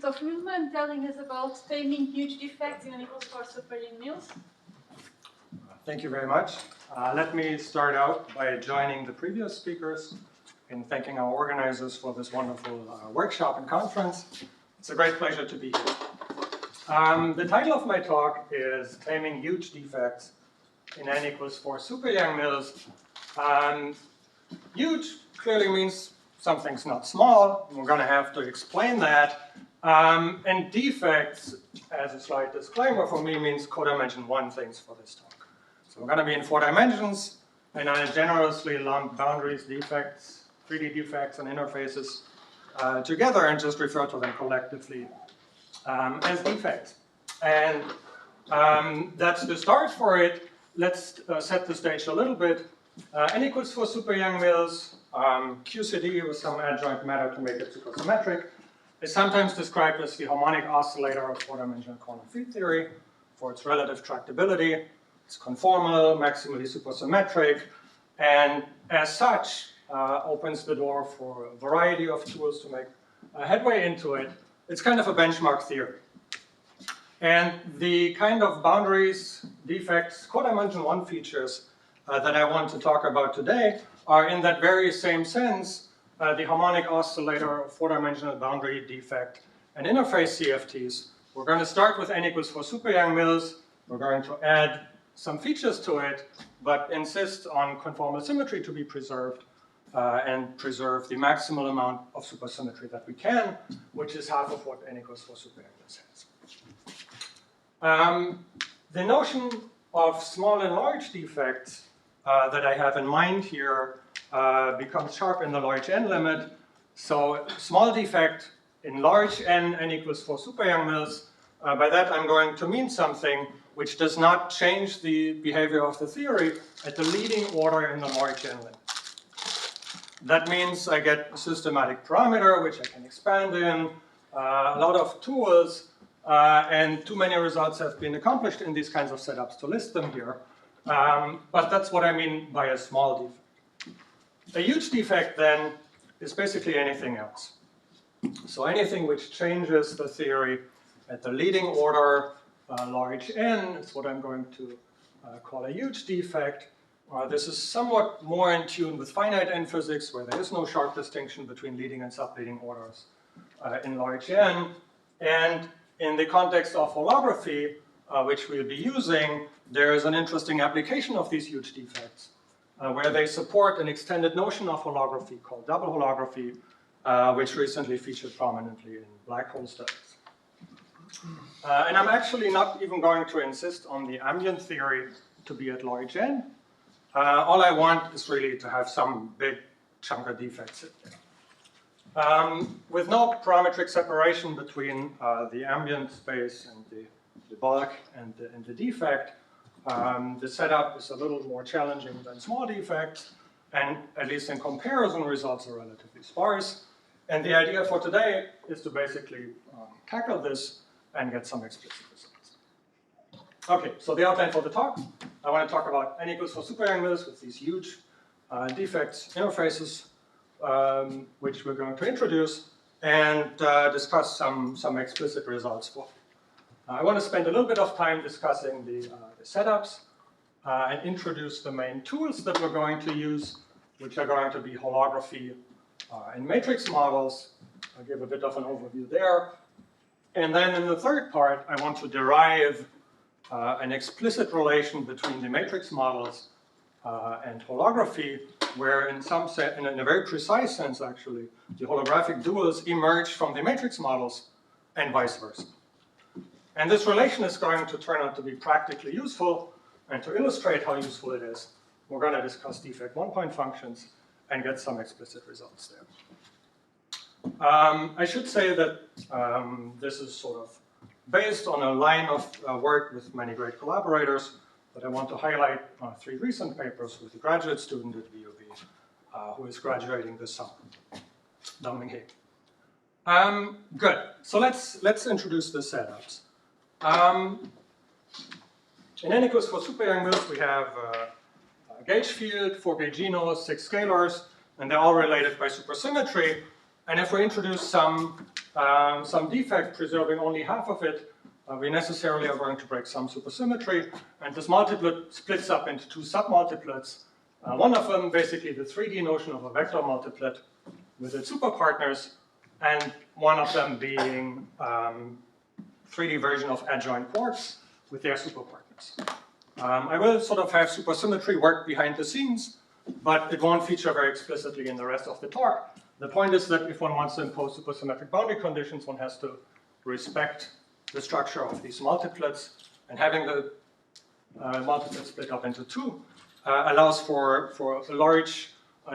Christoph Uhlemann telling us about taming huge defects in unequal score super young males. Thank you very much. Let me start out by joining the previous speakers in thanking our organizers for this wonderful workshop and conference. It's a great pleasure to be here. The title of my talk is Taming Huge Defects in N equals 4 super young males. Huge clearly means something's not small, and we're going to have to explain that. And defects, as a slight disclaimer for me, means codimension 1 things for this talk. So we're going to be in 4 dimensions, and I generously lump boundaries, defects, 3D defects, and interfaces together and just refer to them collectively as defects. And that's the start for it. Let's set the stage a little bit. N equals 4 super young males, QCD with some adjoint matter to make it supersymmetric, is sometimes described as the harmonic oscillator of 4-dimensional quantum field theory for its relative tractability. It's conformal, maximally supersymmetric, and as such opens the door for a variety of tools to make a headway into it. It's kind of a benchmark theory. And the kind of boundaries, defects, codimension 1 features that I want to talk about today are in that very same sense the harmonic oscillator of 4-dimensional boundary, defect, and interface CFTs. We're going to start with N equals 4 super young males. We're going to add some features to it, but insist on conformal symmetry to be preserved and preserve the maximal amount of supersymmetry that we can, which is half of what N equals 4 super young males has. The notion of small and large defects that I have in mind here becomes sharp in the large n limit. So small defect in large n, N equals 4 super young males. By that I'm going to mean something which does not change the behavior of the theory at the leading order in the large n limit. That means I get a systematic parameter which I can expand in, a lot of tools, and too many results have been accomplished in these kinds of setups to list them here. But that's what I mean by a small defect. A huge defect, then, is basically anything else. So anything which changes the theory at the leading order, large n, is what I'm going to call a huge defect. This is somewhat more in tune with finite n physics, where there is no sharp distinction between leading and subleading orders in large n. And in the context of holography, which we'll be using, there is an interesting application of these huge defects, where they support an extended notion of holography called double holography, which recently featured prominently in black hole studies. And I'm actually not even going to insist on the ambient theory to be at large n. All I want is really to have some big chunk of defects in there. With no parametric separation between the ambient space and the bulk and the defect, the setup is a little more challenging than small defects, and at least in comparison, results are relatively sparse. And the idea for today is to basically tackle this and get some explicit results. Okay, so the outline for the talk. I want to talk about N equals 4 super young males with these huge defects, interfaces, which we're going to introduce, and discuss some explicit results for. I want to spend a little bit of time discussing the setups and introduce the main tools that we're going to use, which are going to be holography and matrix models. I'll give a bit of an overview there. And then in the third part, I want to derive an explicit relation between the matrix models and holography, where in a very precise sense, actually, the holographic duals emerge from the matrix models and vice versa. And this relation is going to turn out to be practically useful, and to illustrate how useful it is, we're going to discuss defect one-point functions and get some explicit results there. I should say that this is sort of based on a line of work with many great collaborators, but I want to highlight 3 recent papers with a graduate student at VUB who is graduating this summer, Taming. Good. So let's introduce the setups. In N equals 4 super young males, we have a gauge field, 4 gauginos, 6 scalars, and they're all related by supersymmetry. And if we introduce some some defect preserving only half of it, we necessarily are going to break some supersymmetry, and this multiplet splits up into two submultiplets. One of them, basically the 3D notion of a vector multiplet with its superpartners, and one of them being 3D version of adjoint quarks with their superpartners. I will sort of have supersymmetry work behind the scenes, but it won't feature very explicitly in the rest of the talk. The point is that if one wants to impose supersymmetric boundary conditions, one has to respect the structure of these multiplets, and having the multiplets split up into two allows for a large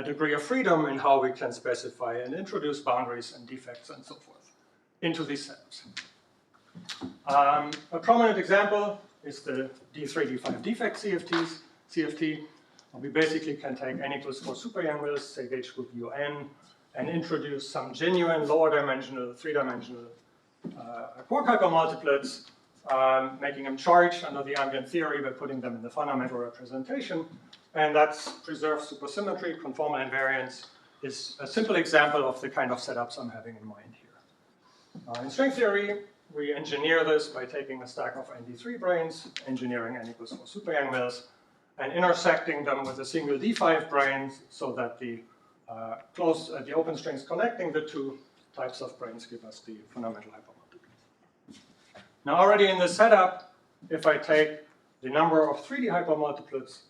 degree of freedom in how we can specify and introduce boundaries and defects and so forth into these setups. A prominent example is the D3, D5 defect CFT. We basically can take n equals 4 super-Young wills, say gauge group UN, and introduce some genuine lower dimensional, three-dimensional quark hypermultiplets, making them charged under the ambient theory by putting them in the fundamental representation. And that's preserved supersymmetry. Conformal invariance is a simple example of the kind of setups I'm having in mind here. In string theory, we engineer this by taking a stack of ND3 branes, engineering n equals 4 super-Young wills, and intersecting them with a single D5 brane so that the open strings connecting the two types of branes give us the fundamental hypermultiplet. Now already in this setup, if I take the number of 3D hypermultiplets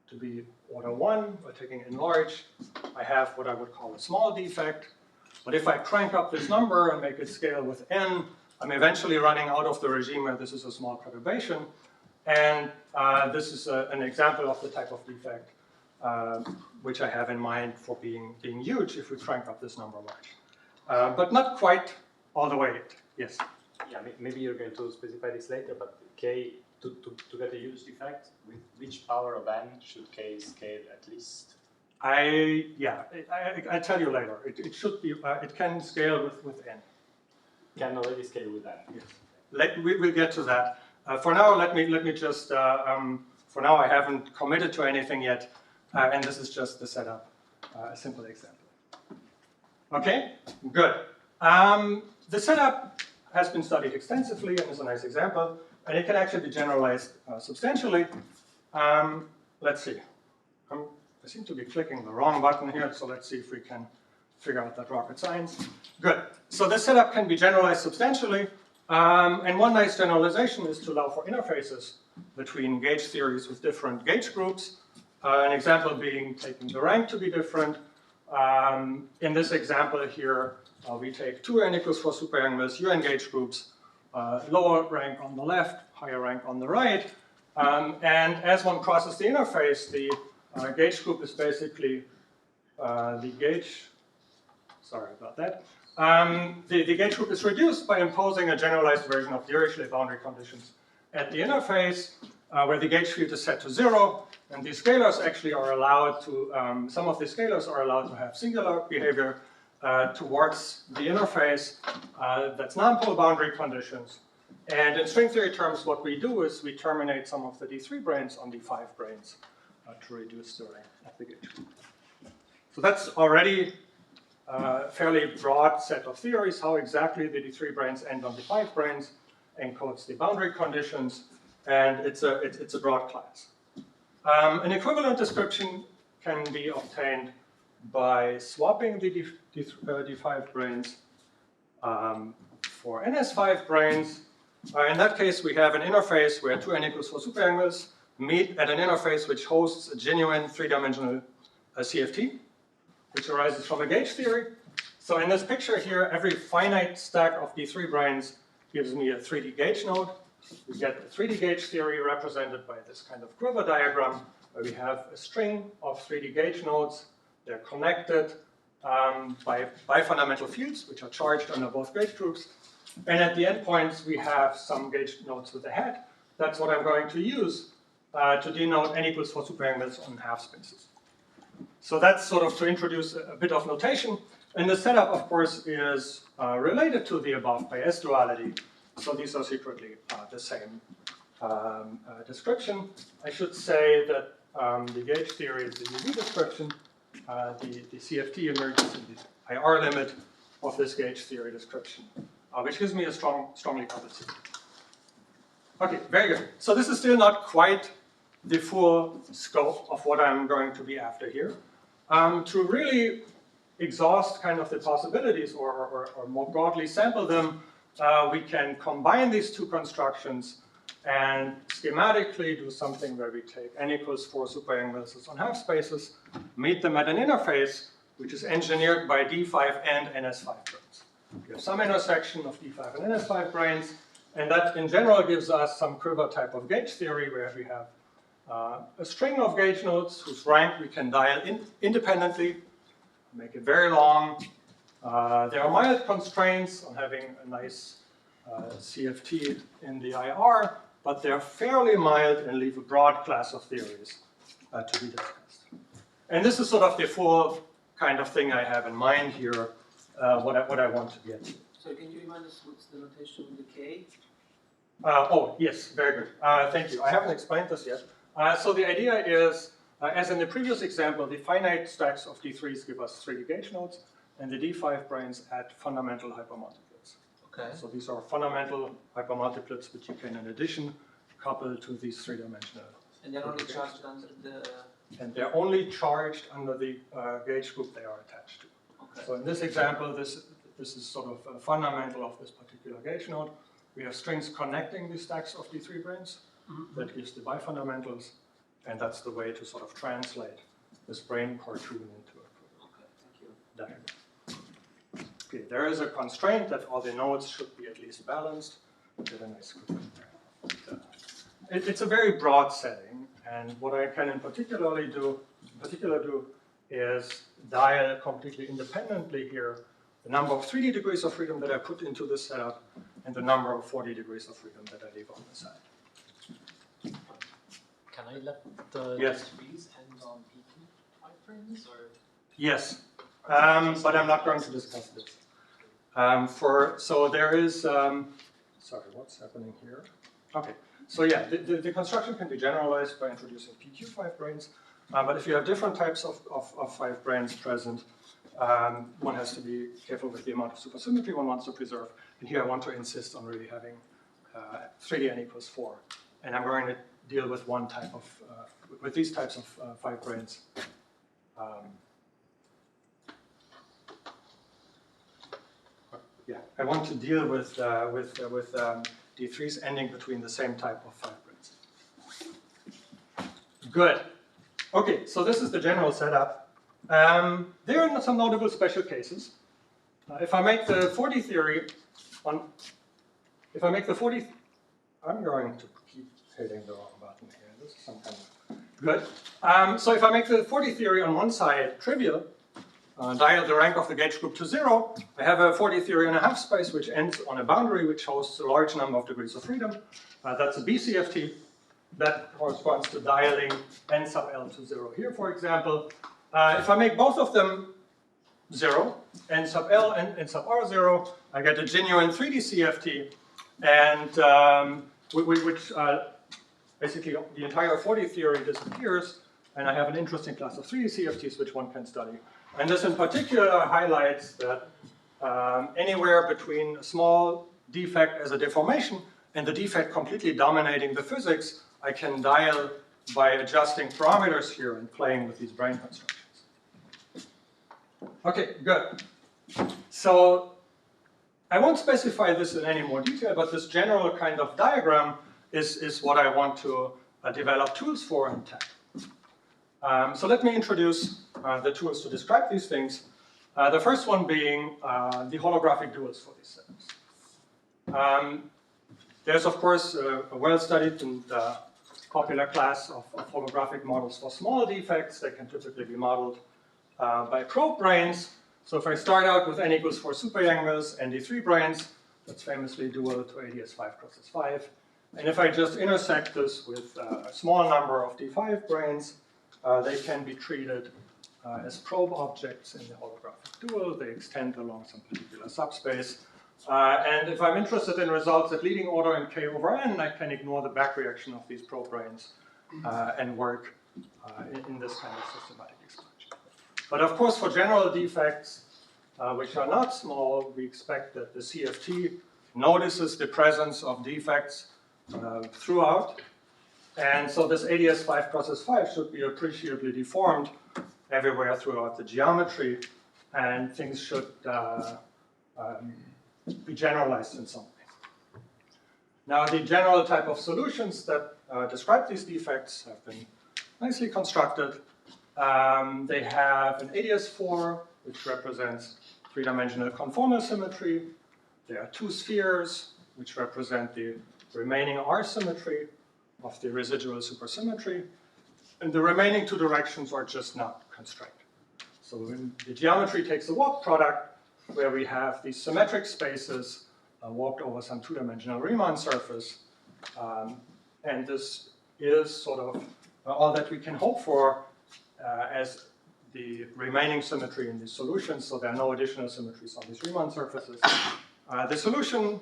to be order 1 by taking in large, I have what I would call a small defect. But if I crank up this number and make it scale with n, I'm eventually running out of the regime where this is a small perturbation. And this is an example of the type of defect which I have in mind for being huge if we crank up this number large. But not quite all the way yet. Yes? Yeah, maybe you're going to specify this later, but K, to get a huge defect, with which power of n should K scale at least? I'll tell you later. It should be, it can scale with n. Can already scale with n. Yes. We'll get to that. For now, let me just, for now I haven't committed to anything yet, and this is just the setup, a simple example. Okay, good. The setup has been studied extensively and is a nice example, and it can actually be generalized substantially. Let's see. I seem to be clicking the wrong button here, so let's see if we can figure out that rocket science. Good. So this setup can be generalized substantially. And one nice generalization is to allow for interfaces between gauge theories with different gauge groups. An example being taking the rank to be different. In this example here, we take two n equals 4 super-Young wills UN gauge groups, lower rank on the left, higher rank on the right. And as one crosses the interface, the gauge group is basically the gauge. Sorry about that. The gauge group is reduced by imposing a generalized version of Dirichlet boundary conditions at the interface, where the gauge field is set to 0, and the scalars actually are allowed to, some of the scalars are allowed to have singular behavior towards the interface. That's non-pole boundary conditions. And in string theory terms, what we do is we terminate some of the D3 branes on D5 branes to reduce the rank of the gauge group. So that's already a fairly broad set of theories. How exactly the D3 branes end on D5 branes encodes the boundary conditions, and it's a broad class. An equivalent description can be obtained by swapping the D5 branes for NS5 branes. In that case, we have an interface where two n equals 4 super-Young wills meet at an interface which hosts a genuine three-dimensional CFT, which arises from a gauge theory. So in this picture here, every finite stack of D3 branes gives me a 3D gauge node. We get the 3D gauge theory represented by this kind of quiver diagram, where we have a string of 3D gauge nodes. They're connected by fundamental fields, which are charged under both gauge groups. And at the endpoints, we have some gauge nodes with a head. That's what I'm going to use to denote n equals 4 super-Young wills on half spaces. So that's sort of to introduce a bit of notation. And the setup, of course, is related to the above by S duality. So these are secretly the same description. I should say that the gauge theory is the UV description. The CFT emerges in the IR limit. of this gauge theory description, which gives me a strongly coupled system. Okay, very good. So this is still not quite the full scope of what I'm going to be after here. To really exhaust kind of the possibilities or more broadly sample them, we can combine these two constructions and schematically do something where we take n equals 4 super-Young Mills on half spaces, meet them at an interface, which is engineered by D5 and NS5 brains. We have some intersection of D5 and NS5 brains, and that in general gives us some quiver type of gauge theory where we have a string of gauge nodes whose rank we can dial independently, make it very long. There are mild constraints on having a nice CFT in the IR, but they're fairly mild and leave a broad class of theories to be discussed. And this is sort of the full kind of thing I have in mind here, what I want to get to. So can you remind us what's the notation with the K? Oh, yes, very good. Thank you. I haven't explained this yet. So the idea is, as in the previous example, the finite stacks of D3s give us 3D gauge nodes, and the D5 brains add fundamental hypermultiplets. Okay. So these are fundamental hypermultiplets which you can, in addition, couple to these three-dimensional. And they're only charged under the... And they're only charged under the gauge group they are attached to. Okay. So in this example, this is sort of a fundamental of this particular gauge node. We have strings connecting the stacks of D3 brains. That gives the bifundamentals, and that's the way to sort of translate this brain cartoon into a diagram. Okay, there is a constraint that all the nodes should be at least balanced. Get a nice quick there. It's a very broad setting, and what I can in particular do is dial completely independently here the number of 3D degrees of freedom that I put into this setup and the number of 4D degrees of freedom that I leave on the side. Can I let the Yes. degrees end on PT iframes or? Yes, but I'm not going to discuss this. So there is, sorry, what's happening here? Okay, so yeah, the construction can be generalized by introducing PQ5 brains, but if you have different types of 5 brains present, one has to be careful with the amount of supersymmetry one wants to preserve. And here I want to insist on really having 3D n equals 4. And I'm going to deal with one type of, with these types of 5 brains. Yeah, I want to deal with D3s ending between the same type of 5 brains. Good. Okay, so this is the general setup. There are some notable special cases. If I make the 4D theory on, I'm going to keep hitting the wrong button here. This is some kind of good. So if I make the 4D theory on one side trivial, dial the rank of the gauge group to 0, I have a 4D theory in a half space which ends on a boundary which hosts a large number of degrees of freedom. That's a BCFT. That corresponds to dialing n sub L to 0 here, for example. If I make both of them 0, n sub L and n sub R 0, I get a genuine 3D CFT, and which basically the entire 4D theory disappears, and I have an interesting class of 3D CFTs which one can study. And this in particular highlights that anywhere between a small defect as a deformation and the defect completely dominating the physics, I can dial by adjusting parameters here and playing with these brain constructions. Okay, good. So I won't specify this in any more detail, but this general kind of diagram is what I want to develop tools for and tackle. So let me introduce the tools to describe these things. The first one being the holographic duals for these setups. There's, of course, a well-studied and popular class of holographic models for small defects that can typically be modeled by probe brains. So if I start out with n equals 4 super-Young Mills and D3 brains, that's famously dual to ADS5 cross S5. And if I just intersect this with a small number of D5 brains, they can be treated as probe objects in the holographic dual. They extend along some particular subspace. And if I'm interested in results at leading order in k over n, I can ignore the back reaction of these probe brains and work in this kind of systematic expansion. But of course, for general defects, which are not small, we expect that the CFT notices the presence of defects throughout. And so this ADS5 process 5 should be appreciably deformed everywhere throughout the geometry, and things should be generalized in some way. Now, the general type of solutions that describe these defects have been nicely constructed. They have an ADS4, which represents three-dimensional conformal symmetry. There are two spheres, which represent the remaining R symmetry of the residual supersymmetry. And the remaining two directions are just not constrained. So when the geometry takes a warp product, where we have these symmetric spaces warped over some two-dimensional Riemann surface. And this is sort of all that we can hope for as the remaining symmetry in these solutions, so there are no additional symmetries on these Riemann surfaces. The solution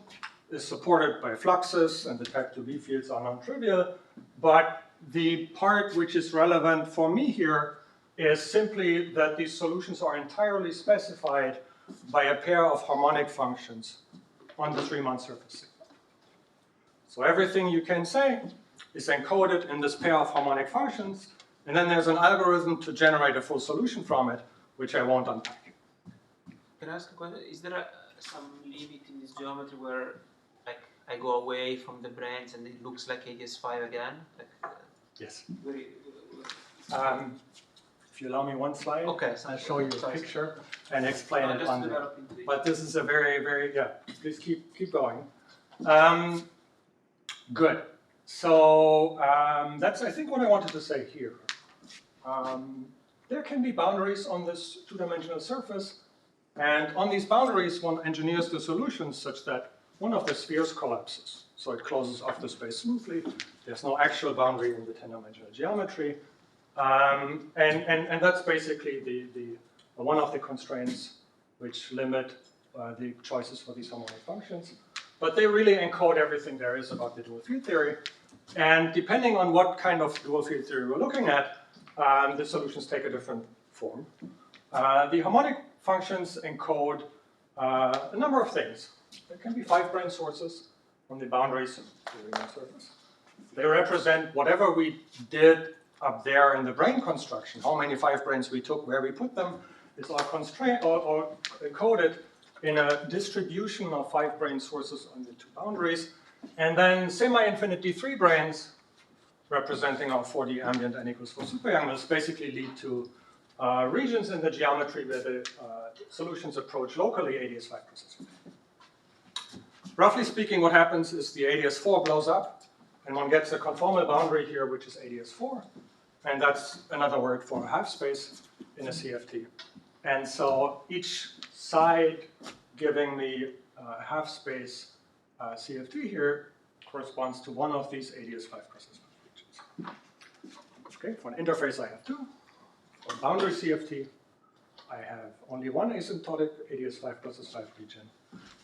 is supported by fluxes, and the type 2B fields are non-trivial, but the part which is relevant for me here is simply that these solutions are entirely specified by a pair of harmonic functions on this Riemann surface. So everything you can say is encoded in this pair of harmonic functions, and then there's an algorithm to generate a full solution from it, which I won't unpack. Can I ask a question? Is there some limit in this geometry where, like, I go away from the branes and it looks like ADS5 again? Like, Yes. very, If you allow me one slide, okay, I'll show you a picture and explain it just on there. developing the- But this is a very, yeah, please keep going. Good. So that's, I think, what I wanted to say here. There can be boundaries on this two-dimensional surface, and on these boundaries, one engineers the solutions such that one of the spheres collapses. So it closes off the space smoothly. There's no actual boundary in the 10-dimensional geometry. And that's basically the one of the constraints which limit the choices for these harmonic functions. But they really encode everything there is about the dual field theory. And depending on what kind of dual field theory we're looking at, the solutions take a different form. The harmonic functions encode a number of things. There can be 5 brane sources on the boundaries of the Riemann surface. They represent whatever we did up there in the brane construction, how many 5 branes we took, where we put them, is all constrained or encoded in a distribution of 5 brane sources on the 2 boundaries. And then semi-infinite D3 branes, representing our 4D ambient n equals 4 superangles, basically lead to regions in the geometry where the solutions approach locally ADS5 processes. Roughly speaking, what happens is the ADS4 blows up, and one gets a conformal boundary here, which is ADS4, and that's another word for a half space in a CFT. And so each side giving me half space CFT here corresponds to one of these ADS5 process regions. Okay, for an interface I have 2. For boundary CFT, I have only one asymptotic ADS5 process 5 region.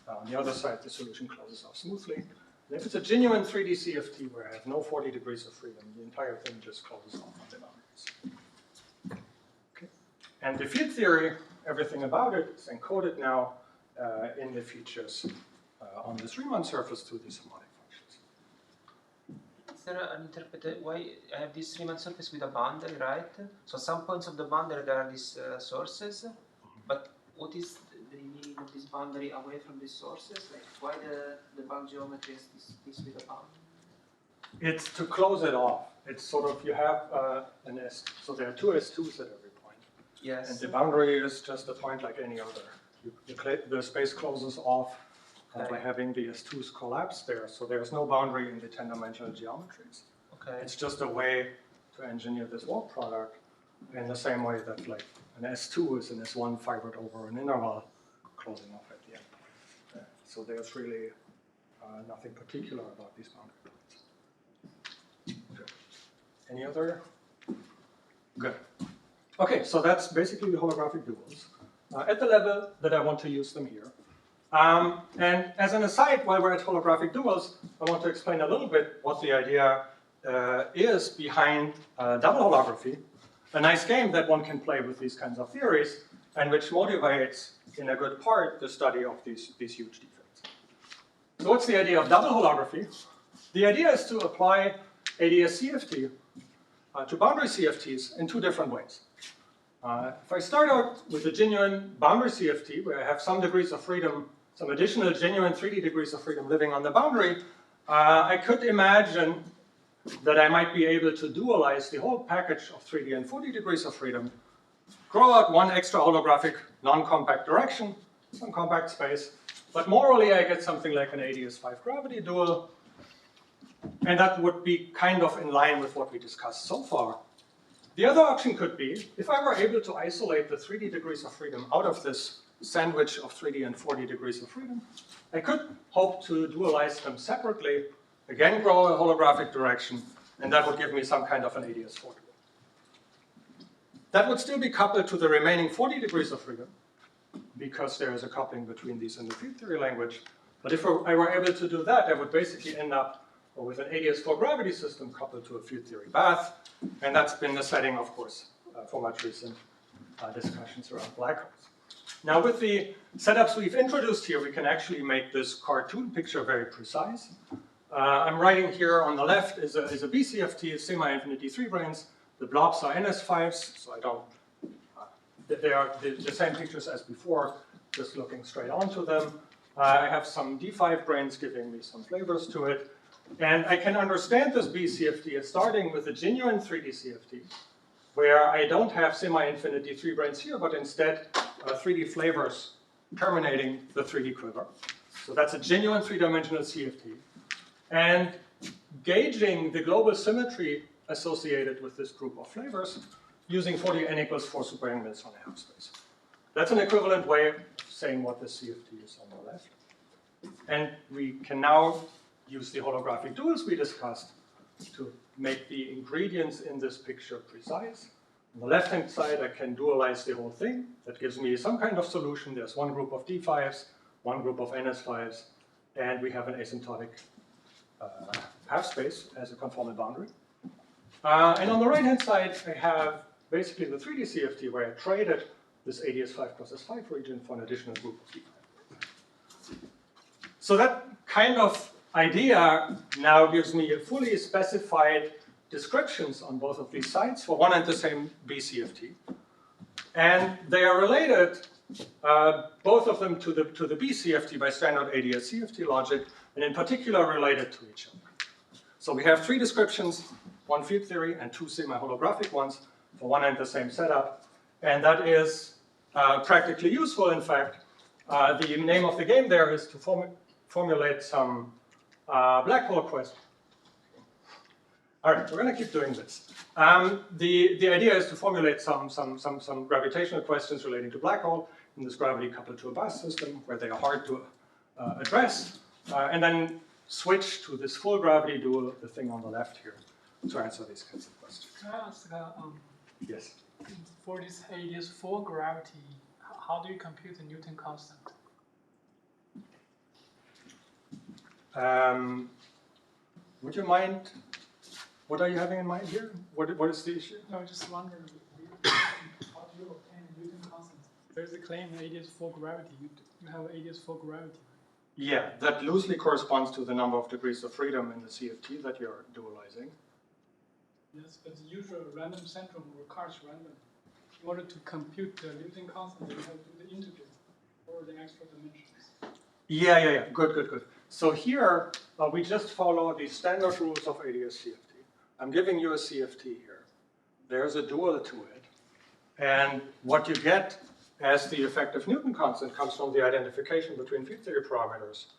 On the other side, the solution closes off smoothly. And if it's a genuine 3D CFT where I have no 40 degrees of freedom, the entire thing just closes off on the boundaries. Okay. And the field theory, everything about it is encoded now in the features on this Riemann surface to these harmonic functions. Is there an interpretation? Why I have this Riemann surface with a boundary, right? So some points of the boundary there are these sources, but what is the meaning of this boundary away from these sources? Like why the bulk geometry is this with a boundary? It's to close it off. It's sort of, you have an S, so there are 2 S2s at every point. Yes. And the boundary is just a point like any other. The space closes off by having the S2s collapse there, so there's no boundary in the 10-dimensional geometries. Okay. It's just a way to engineer this warp product in the same way that like an S2 is an S1 fibered over an interval closing off at the end. So there's really nothing particular about these boundary points. Okay. Any other? Good. Okay, so that's basically the holographic duals at the level that I want to use them here. And as an aside, while we're at holographic duals, I want to explain a little bit what the idea is behind double holography. A nice game that one can play with these kinds of theories and which motivates, in a good part, the study of these huge defects. So what's the idea of double holography? The idea is to apply ADS-CFT to boundary CFTs in two different ways. If I start out with a genuine boundary CFT, where I have some degrees of freedom, some additional genuine 3D degrees of freedom living on the boundary, I could imagine that I might be able to dualize the whole package of 3D and 4D degrees of freedom, grow out one extra holographic non-compact direction, some compact space, but morally I get something like an ADS-5 gravity dual, and that would be kind of in line with what we discussed so far. The other option could be, if I were able to isolate the 3D degrees of freedom out of this sandwich of 3D and 4D degrees of freedom, I could hope to dualize them separately, again grow a holographic direction, and that would give me some kind of an ADS-4 dual. That would still be coupled to the remaining 40 degrees of freedom, because there is a coupling between these in the field theory language. But if I were able to do that, I would basically end up with an ADS-4 gravity system coupled to a field theory bath, and that's been the setting, of course, for much recent discussions around black holes. Now, with the setups we've introduced here, we can actually make this cartoon picture very precise. I'm writing here on the left is a BCFT, semi-infinite D3 branes. The blobs are NS5s, so I don't, they are the same pictures as before, just looking straight onto them. I have some D5 branes giving me some flavors to it. And I can understand this BCFT as starting with a genuine 3D CFT, where I don't have semi-infinite D3 branes here, but instead 3D flavors terminating the 3D quiver. So that's a genuine three-dimensional CFT. And gauging the global symmetry associated with this group of flavors using 40 n equals 4 super Young-Mills on a half space. That's an equivalent way of saying what the CFT is on the left. And we can now use the holographic duals we discussed to make the ingredients in this picture precise. On the left-hand side, I can dualize the whole thing. That gives me some kind of solution. There's one group of D5s, one group of NS5s, and we have an asymptotic half space as a conformal boundary. And on the right-hand side, I have basically the 3D CFT where I traded this ADS5 cross S5 region for an additional group of D5. So that kind of idea now gives me a fully specified descriptions on both of these sites for one and the same BCFT. And they are related, both of them to the BCFT by standard ADS-CFT logic, and in particular related to each other. So we have three descriptions, one field theory and two semi-holographic ones for one and the same setup. And that is practically useful, in fact. The name of the game there is to formulate some black hole question. All right, we're going to keep doing this. The idea is to formulate some gravitational questions relating to black hole in this gravity coupled to a bath system where they are hard to address, and then switch to this full gravity dual, the thing on the left here, to answer these kinds of questions. Can I ask, Yes. for this ADS-4 gravity, how do you compute the Newton constant? Would you mind, what are you having in mind here? What is the issue? No, I just wondering, how do you obtain a Newton constant? There's a claim in ADS-4 gravity. You have ADS-4 gravity. Yeah, that loosely corresponds to the number of degrees of freedom in the CFT that you're dualizing. Yes, but the usual random centrum requires random. In order to compute the Newton constant, you have to do the integrate or the extra dimensions. Yeah. Good. So here, we just follow the standard rules of ADS-CFT. I'm giving you a CFT here. There's a dual to it. And what you get as the effective Newton constant comes from the identification between field theory parameters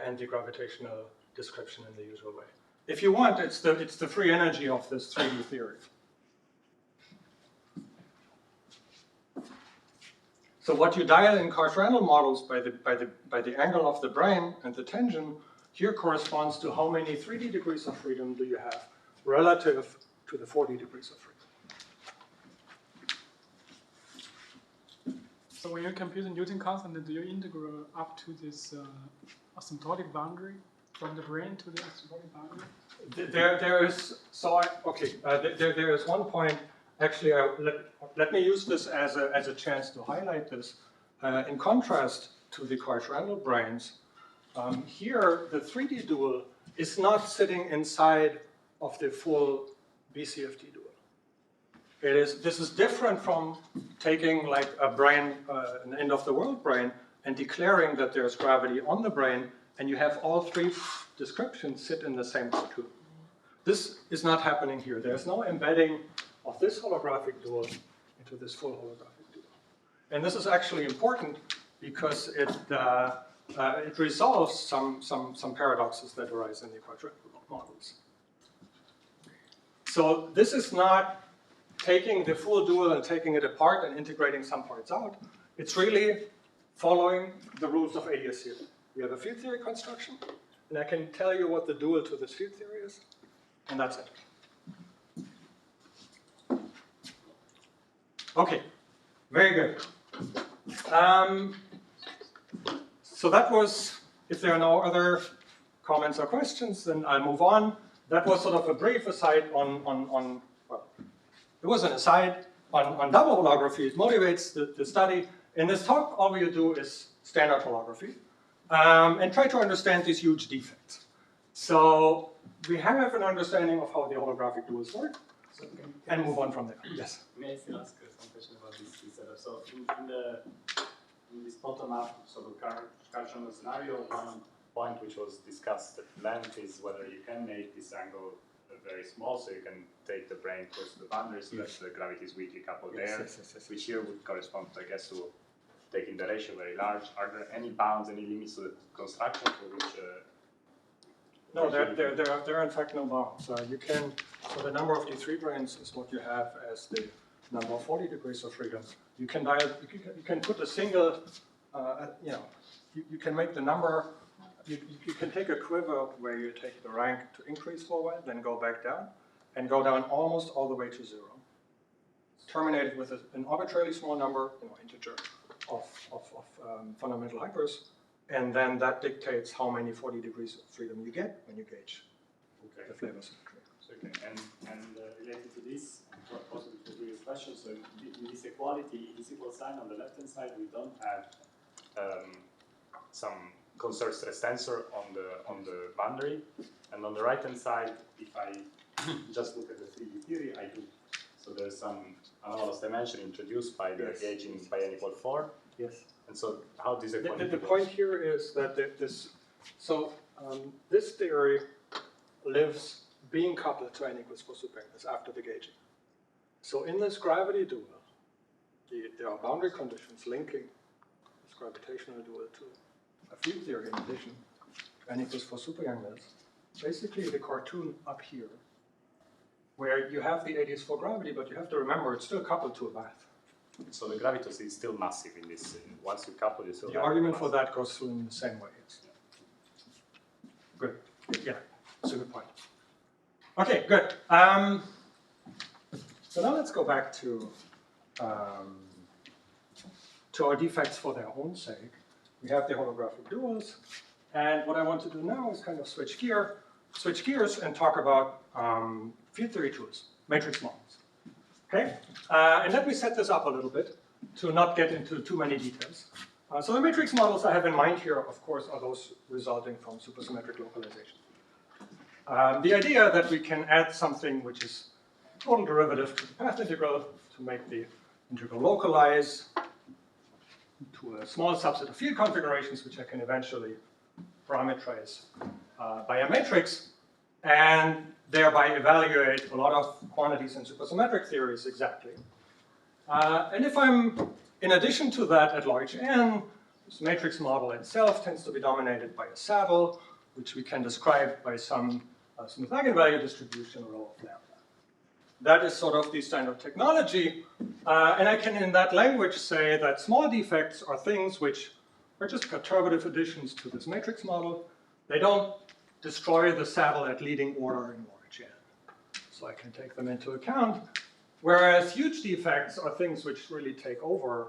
and the gravitational description in the usual way. If you want, it's the free energy of this 3D theory. So what you dial in Cauchy-Randall models by the angle of the brane and the tangent here corresponds to how many 3D degrees of freedom do you have relative to the 40 degrees of freedom. So when you compute the Newton constant, do you integrate up to this asymptotic boundary from the brane to the asymptotic boundary? There is one point Actually, let me use this as a chance to highlight this. In contrast to the quadrantal brains, here the 3D dual is not sitting inside of the full BCFT dual. This is different from taking like a brain, an end of the world brain, and declaring that there's gravity on the brain, and you have all three descriptions sit in the same cartoon. This is not happening here. There's no embedding of this holographic dual into this full holographic dual. And this is actually important because it resolves some paradoxes that arise in the quadrantal models. So this is not taking the full dual and taking it apart and integrating some parts out. It's really following the rules of ADS. We have a field theory construction, and I can tell you what the dual to this field theory is, and that's it. Okay, very good. So that was, if there are no other comments or questions, then I'll move on. That was sort of a brief aside on well, it was an aside on double holography. It motivates the study. In this talk, all we do is standard holography and try to understand these huge defects. So we have an understanding of how the holographic duals work, and move on from there. Yes? May I still ask some question about this setup? So in this bottom-up sort of Karlsruhe scenario, one point which was discussed at length is whether you can make this angle very small, so you can take the brain close to the boundary, so that the gravity is weakly coupled there, which here would correspond, I guess, to taking the ratio very large. Are there any bounds, any limits to the construction for which? No, there are in fact no bounds. You can, so the number of D3 brains is what you have as the number of 40 degrees of freedom. You can put a single, you can make the number. You can take a quiver where you take the rank to increase forward, then go back down, and go down almost all the way to 0. It's terminated with an arbitrarily small number, integer, of fundamental hypers, and then that dictates how many 40 degrees of freedom you get when you gauge the flavor symmetry. And related to this, possibly to the previous question, so in this equality, this equal sign on the left-hand side, we don't have some conserved stress tensor on the boundary, and on the right-hand side, if I just look at the 3D theory, I do. So there's some anomalous dimension introduced by the gauging by n equal 4. Yes. And so how does equality the point here is that this theory lives being coupled to n equals 4 superintense after the gauging. So in this gravity dual, there are boundary conditions linking this gravitational dual to a field theory in addition, n equals 4 super young mils. Basically the cartoon up here, where you have the ADS for gravity, but you have to remember it's still coupled to a bath. So the gravitas is still massive in this. Once you couple, you still the argument for that goes through in the same way. Yes. Good. Yeah, that's a good point. Okay, good. So now let's go back to our defects for their own sake. We have the holographic duals, and what I want to do now is kind of switch gears and talk about field theory tools, matrix models. Okay, and let me set this up a little bit to not get into too many details. So the matrix models I have in mind here, of course, are those resulting from supersymmetric localization. The idea that we can add something which is total derivative to the path integral to make the integral localize to a small subset of field configurations, which I can eventually parameterize by a matrix, and thereby evaluate a lot of quantities in supersymmetric theories exactly. And if I'm, in addition to that, at large n, this matrix model itself tends to be dominated by a saddle, which we can describe by some smooth eigenvalue distribution rho of lambda. That is sort of the standard technology, and I can in that language say that small defects are things which are just perturbative additions to this matrix model. They don't destroy the saddle at leading order in large n. So I can take them into account. Whereas huge defects are things which really take over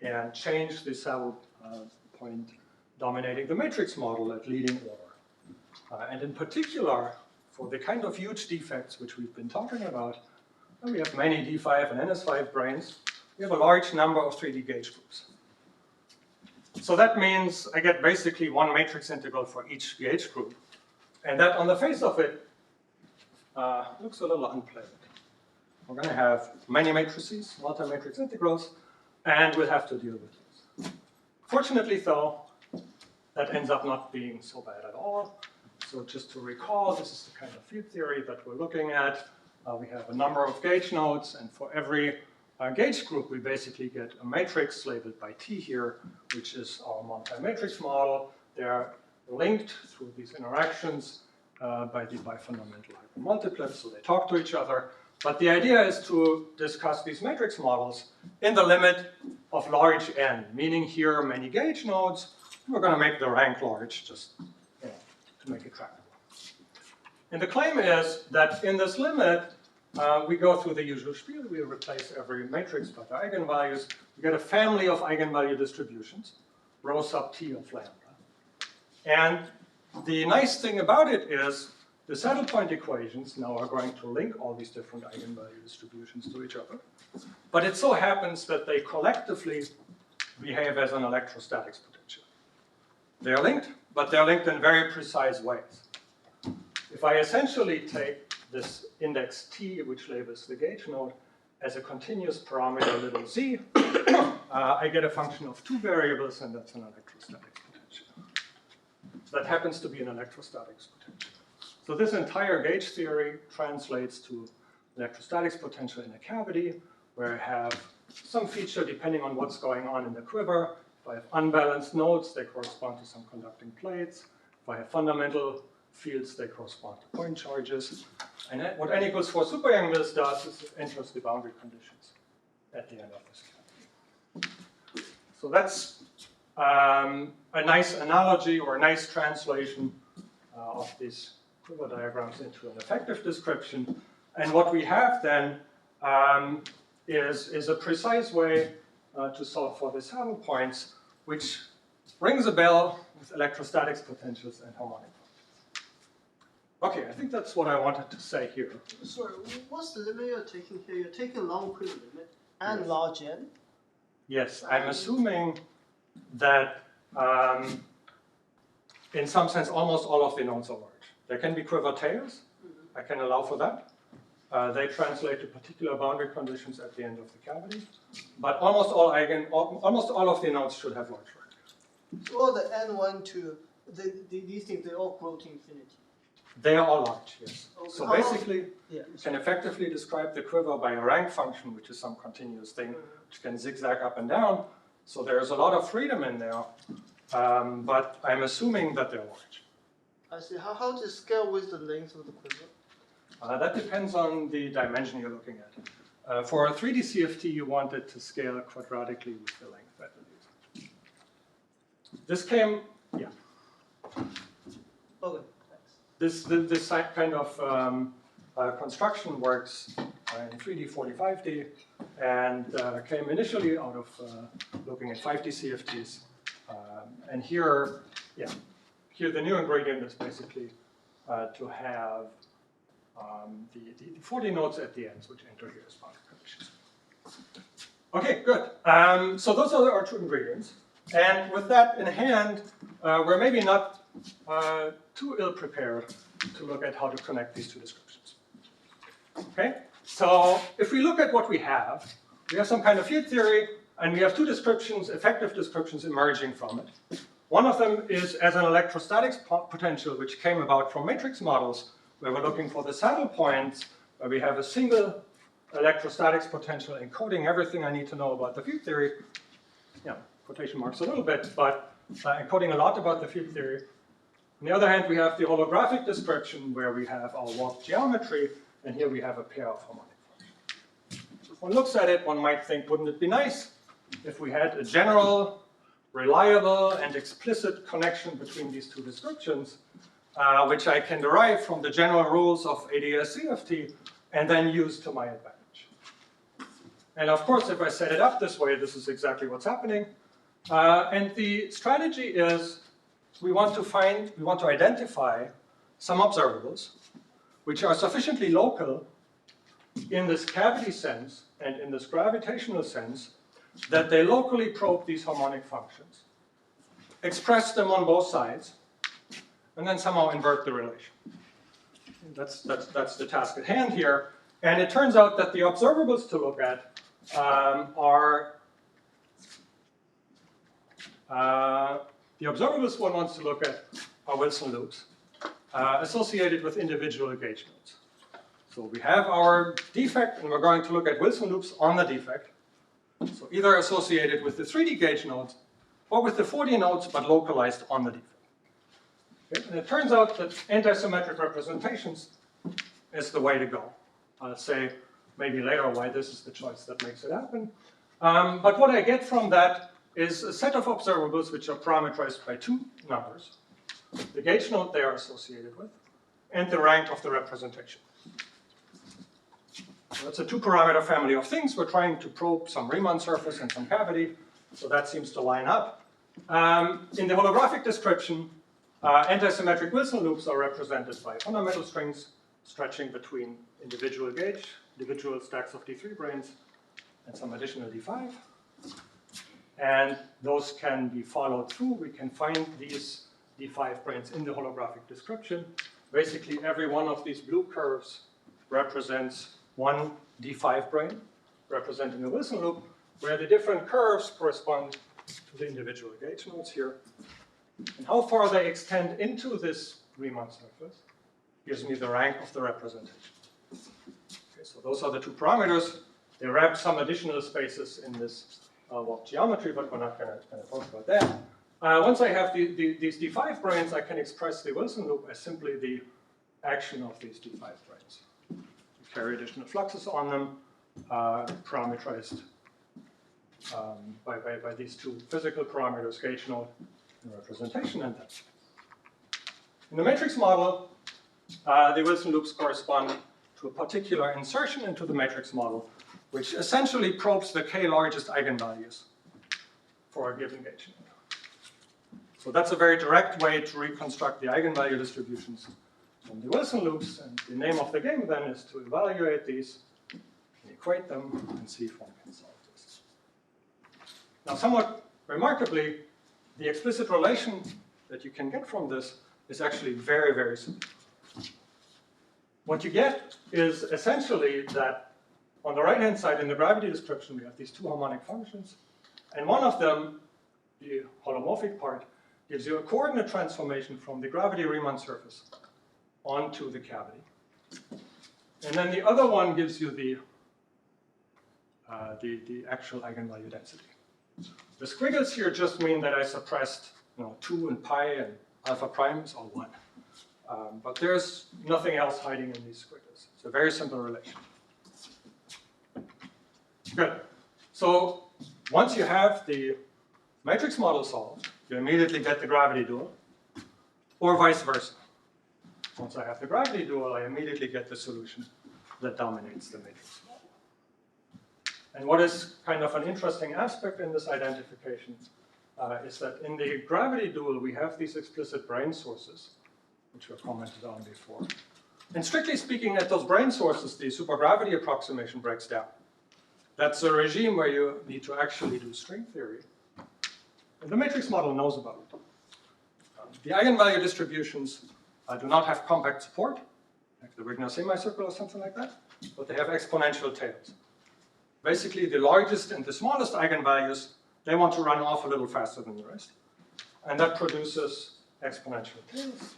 and change the saddle point dominating the matrix model at leading order. And in particular, for the kind of huge defects which we've been talking about, and we have many D5 and NS5 branes, we have a large number of 3D gauge groups. So that means I get basically one matrix integral for each gauge group. And that on the face of it looks a little unpleasant. We're going to have many matrices, multi-matrix integrals, and we'll have to deal with those. Fortunately, though, that ends up not being so bad at all. So just to recall, this is the kind of field theory that we're looking at. We have a number of gauge nodes, and for every gauge group, we basically get a matrix labeled by T here, which is our multi-matrix model. They're linked through these interactions by the bifundamental hypermultiplets, so they talk to each other. But the idea is to discuss these matrix models in the limit of large n, meaning here many gauge nodes. We're going to make the rank large just to make it tractable. And the claim is that in this limit, we go through the usual spiel. We replace every matrix by the eigenvalues. We get a family of eigenvalue distributions, rho sub t of lambda. And the nice thing about it is the saddle point equations now are going to link all these different eigenvalue distributions to each other. But it so happens that they collectively behave as an electrostatics potential. They're linked, but they're linked in very precise ways. If I essentially take this index t, which labels the gauge node, as a continuous parameter little z, I get a function of two variables, and that's an electrostatics potential. That happens to be an electrostatics potential. So this entire gauge theory translates to electrostatics potential in a cavity, where I have some feature depending on what's going on in the quiver. If I have unbalanced nodes, they correspond to some conducting plates. If I have fundamental fields, they correspond to point charges. And what n equals 4 super-Yang-Mills does is it enters the boundary conditions at the end of this cavity. So that's a nice analogy or a nice translation of these quiver diagrams into an effective description. And what we have then is a precise way to solve for the saddle points, which rings a bell with electrostatics potentials and harmonic functions. Okay, I think that's what I wanted to say here. Sorry, what's the limit you're taking here? You're taking long quiver limit and large n? Yes, I'm assuming that in some sense almost all of the nodes are large. There can be quiver tails. I can allow for that. They translate to particular boundary conditions at the end of the cavity. But almost all of the nodes should have large rank. So all the n1 to these things, they all grow to infinity. They are all large, yes. Okay. So basically, Yeah. you can effectively describe the quiver by a rank function, which is some continuous thing, which can zigzag up and down. So there's a lot of freedom in there, but I'm assuming that they're large. I see. How does it scale with the length of the quiver? That depends on the dimension you're looking at. For a 3D CFT, you want it to scale quadratically with the length, I believe. This came, yeah. Okay, thanks. This kind of construction works in 3D 45D and came initially out of looking at 5D CFTs. And here, here the new ingredient is basically to have the 40 nodes at the ends, which enter here as boundary conditions. Okay, good. So those are our two ingredients. And with that in hand, we're maybe not too ill-prepared to look at how to connect these two descriptions. Okay, so if we look at what we have some kind of field theory, and we have two descriptions, effective descriptions emerging from it. One of them is as an electrostatics potential, which came about from matrix models, where we're looking for the saddle points, where we have a single electrostatics potential encoding everything I need to know about the field theory. Yeah, quotation marks a little bit, but encoding a lot about the field theory. On the other hand, we have the holographic description, where we have our warped geometry, and here we have a pair of harmonic functions. If one looks at it, one might think, wouldn't it be nice if we had a general, reliable, and explicit connection between these two descriptions, which I can derive from the general rules of ADS-CFT and then use to my advantage. And of course, if I set it up this way, this is exactly what's happening. And the strategy is we want to identify some observables which are sufficiently local in this cavity sense and in this gravitational sense that they locally probe these harmonic functions, express them on both sides, and then somehow invert the relation. That's the task at hand here. And it turns out that the observables to look at are the observables one wants to look at are Wilson loops associated with individual gauge nodes. So we have our defect, and we're going to look at Wilson loops on the defect. So either associated with the 3D gauge nodes or with the 4D nodes, but localized on the defect. Okay? And it turns out that anti-symmetric representations is the way to go. I'll say maybe later why this is the choice that makes it happen. But what I get from that is a set of observables which are parameterized by two numbers: the gauge node they are associated with, and the rank of the representation. So that's a two-parameter family of things. We're trying to probe some Riemann surface and some cavity, so that seems to line up. In the holographic description, anti-symmetric Wilson loops are represented by fundamental strings stretching between individual stacks of D3 branes and some additional D5. And those can be followed through. We can find these D5 branes in the holographic description. Basically, every one of these blue curves represents one D5 brane, representing a Wilson loop, where the different curves correspond to the individual gauge nodes here. And how far they extend into this Riemann surface gives me the rank of the representation. Okay, so those are the two parameters. They wrap some additional spaces in this walk geometry, but we're not going to talk about that. Once I have these D5 branes, I can express the Wilson loop as simply the action of these D5 branes. Carry additional fluxes on them, parameterized by these two physical parameters, gauge node and representation, and that. In the matrix model, the Wilson loops correspond to a particular insertion into the matrix model, which essentially probes the k largest eigenvalues for a given gauge node. So that's a very direct way to reconstruct the eigenvalue distributions from the Wilson loops, and the name of the game then is to evaluate these, equate them, and see if one can solve this. Now, somewhat remarkably, the explicit relation that you can get from this is actually very, very simple. What you get is essentially that on the right-hand side in the gravity description, we have these two harmonic functions, and one of them, the holomorphic part, gives you a coordinate transformation from the gravity Riemann surface onto the cavity. And then the other one gives you the actual eigenvalue density. The squiggles here just mean that I suppressed 2 and pi and alpha prime is all 1. But there's nothing else hiding in these squiggles. It's a very simple relation. Good. So once you have the matrix model solved, you immediately get the gravity dual, or vice versa. Once I have the gravity dual, I immediately get the solution that dominates the matrix model. And what is kind of an interesting aspect in this identification is that in the gravity dual, we have these explicit brane sources, which were commented on before. And strictly speaking, at those brane sources, the supergravity approximation breaks down. That's a regime where you need to actually do string theory. And the matrix model knows about it. The eigenvalue distributions do not have compact support, like the Wigner semicircle or something like that, but they have exponential tails. Basically, the largest and the smallest eigenvalues, they want to run off a little faster than the rest. And that produces exponential tails.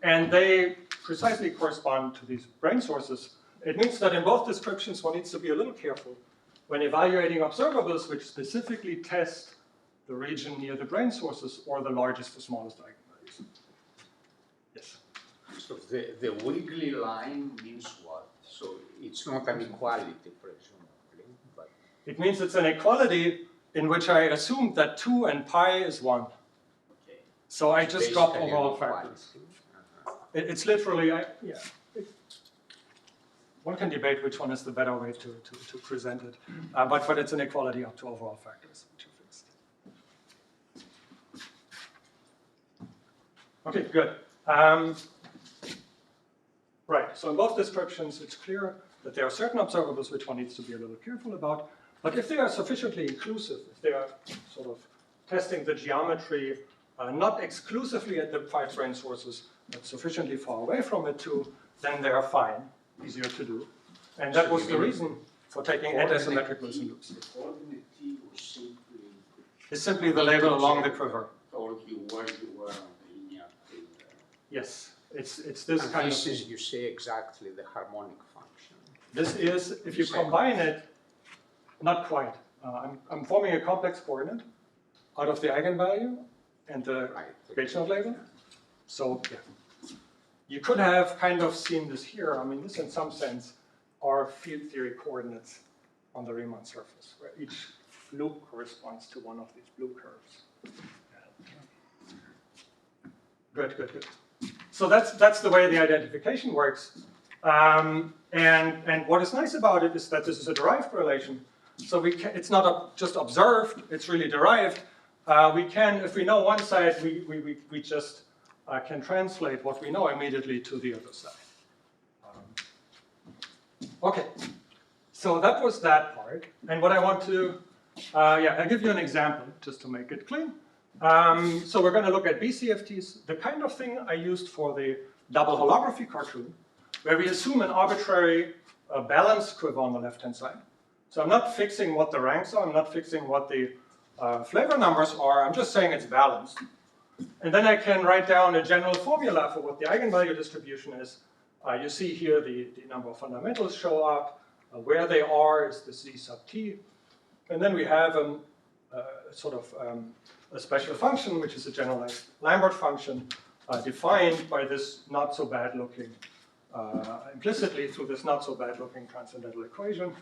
And they precisely correspond to these brane sources. It means that in both descriptions, one needs to be a little careful when evaluating observables which specifically test the region near the brane sources or the largest or smallest eigenvalues. Yes? So the wiggly line means what? So it's not an equality, presumably, but... It means it's an equality in which I assume that 2 and pi is 1. Okay. So I just drop overall Equality. factors. It's literally, one can debate which one is the better way to present it, but it's an equality up to overall factors, which are fixed. Okay, good. Right. so in both descriptions, it's clear that there are certain observables which one needs to be a little careful about. But if they are sufficiently inclusive, if they are sort of testing the geometry not exclusively at the 5 brain sources, but sufficiently far away from it too, then they are fine, easier to do. And that was the reason for taking anti-symmetric Wilson loops. The coordinate T was simply It's simply the label along the quiver. told you where you were on the linear thing. Yes, it's this And kind this of is, thing. you say exactly the harmonic function. This is, if you combine it, not quite. I'm forming a complex coordinate out of the eigenvalue and the gauge node label. So, yeah. You could have kind of seen this here. I mean, this in some sense are field theory coordinates on the Riemann surface, where each loop corresponds to one of these blue curves. Good, good, good. So that's the way the identification works. And what is nice about it is that this is a derived relation. So it's not just observed, it's really derived. We can, if we know one side, we just can translate what we know immediately to the other side. Okay, so that was that part. And what I want to, I'll give you an example just to make it clean. So we're going to look at BCFTs, the kind of thing I used for the double holography cartoon, where we assume an arbitrary balanced quiver on the left-hand side. So I'm not fixing what the ranks are, I'm not fixing what the flavor numbers are, I'm just saying it's balanced. And then I can write down a general formula for what the eigenvalue distribution is. You see here the number of fundamentals show up, where they are is the Z sub t. And then we have a special function, which is a generalized Lambert function, defined by this not so bad looking, implicitly through this not so bad looking transcendental equation.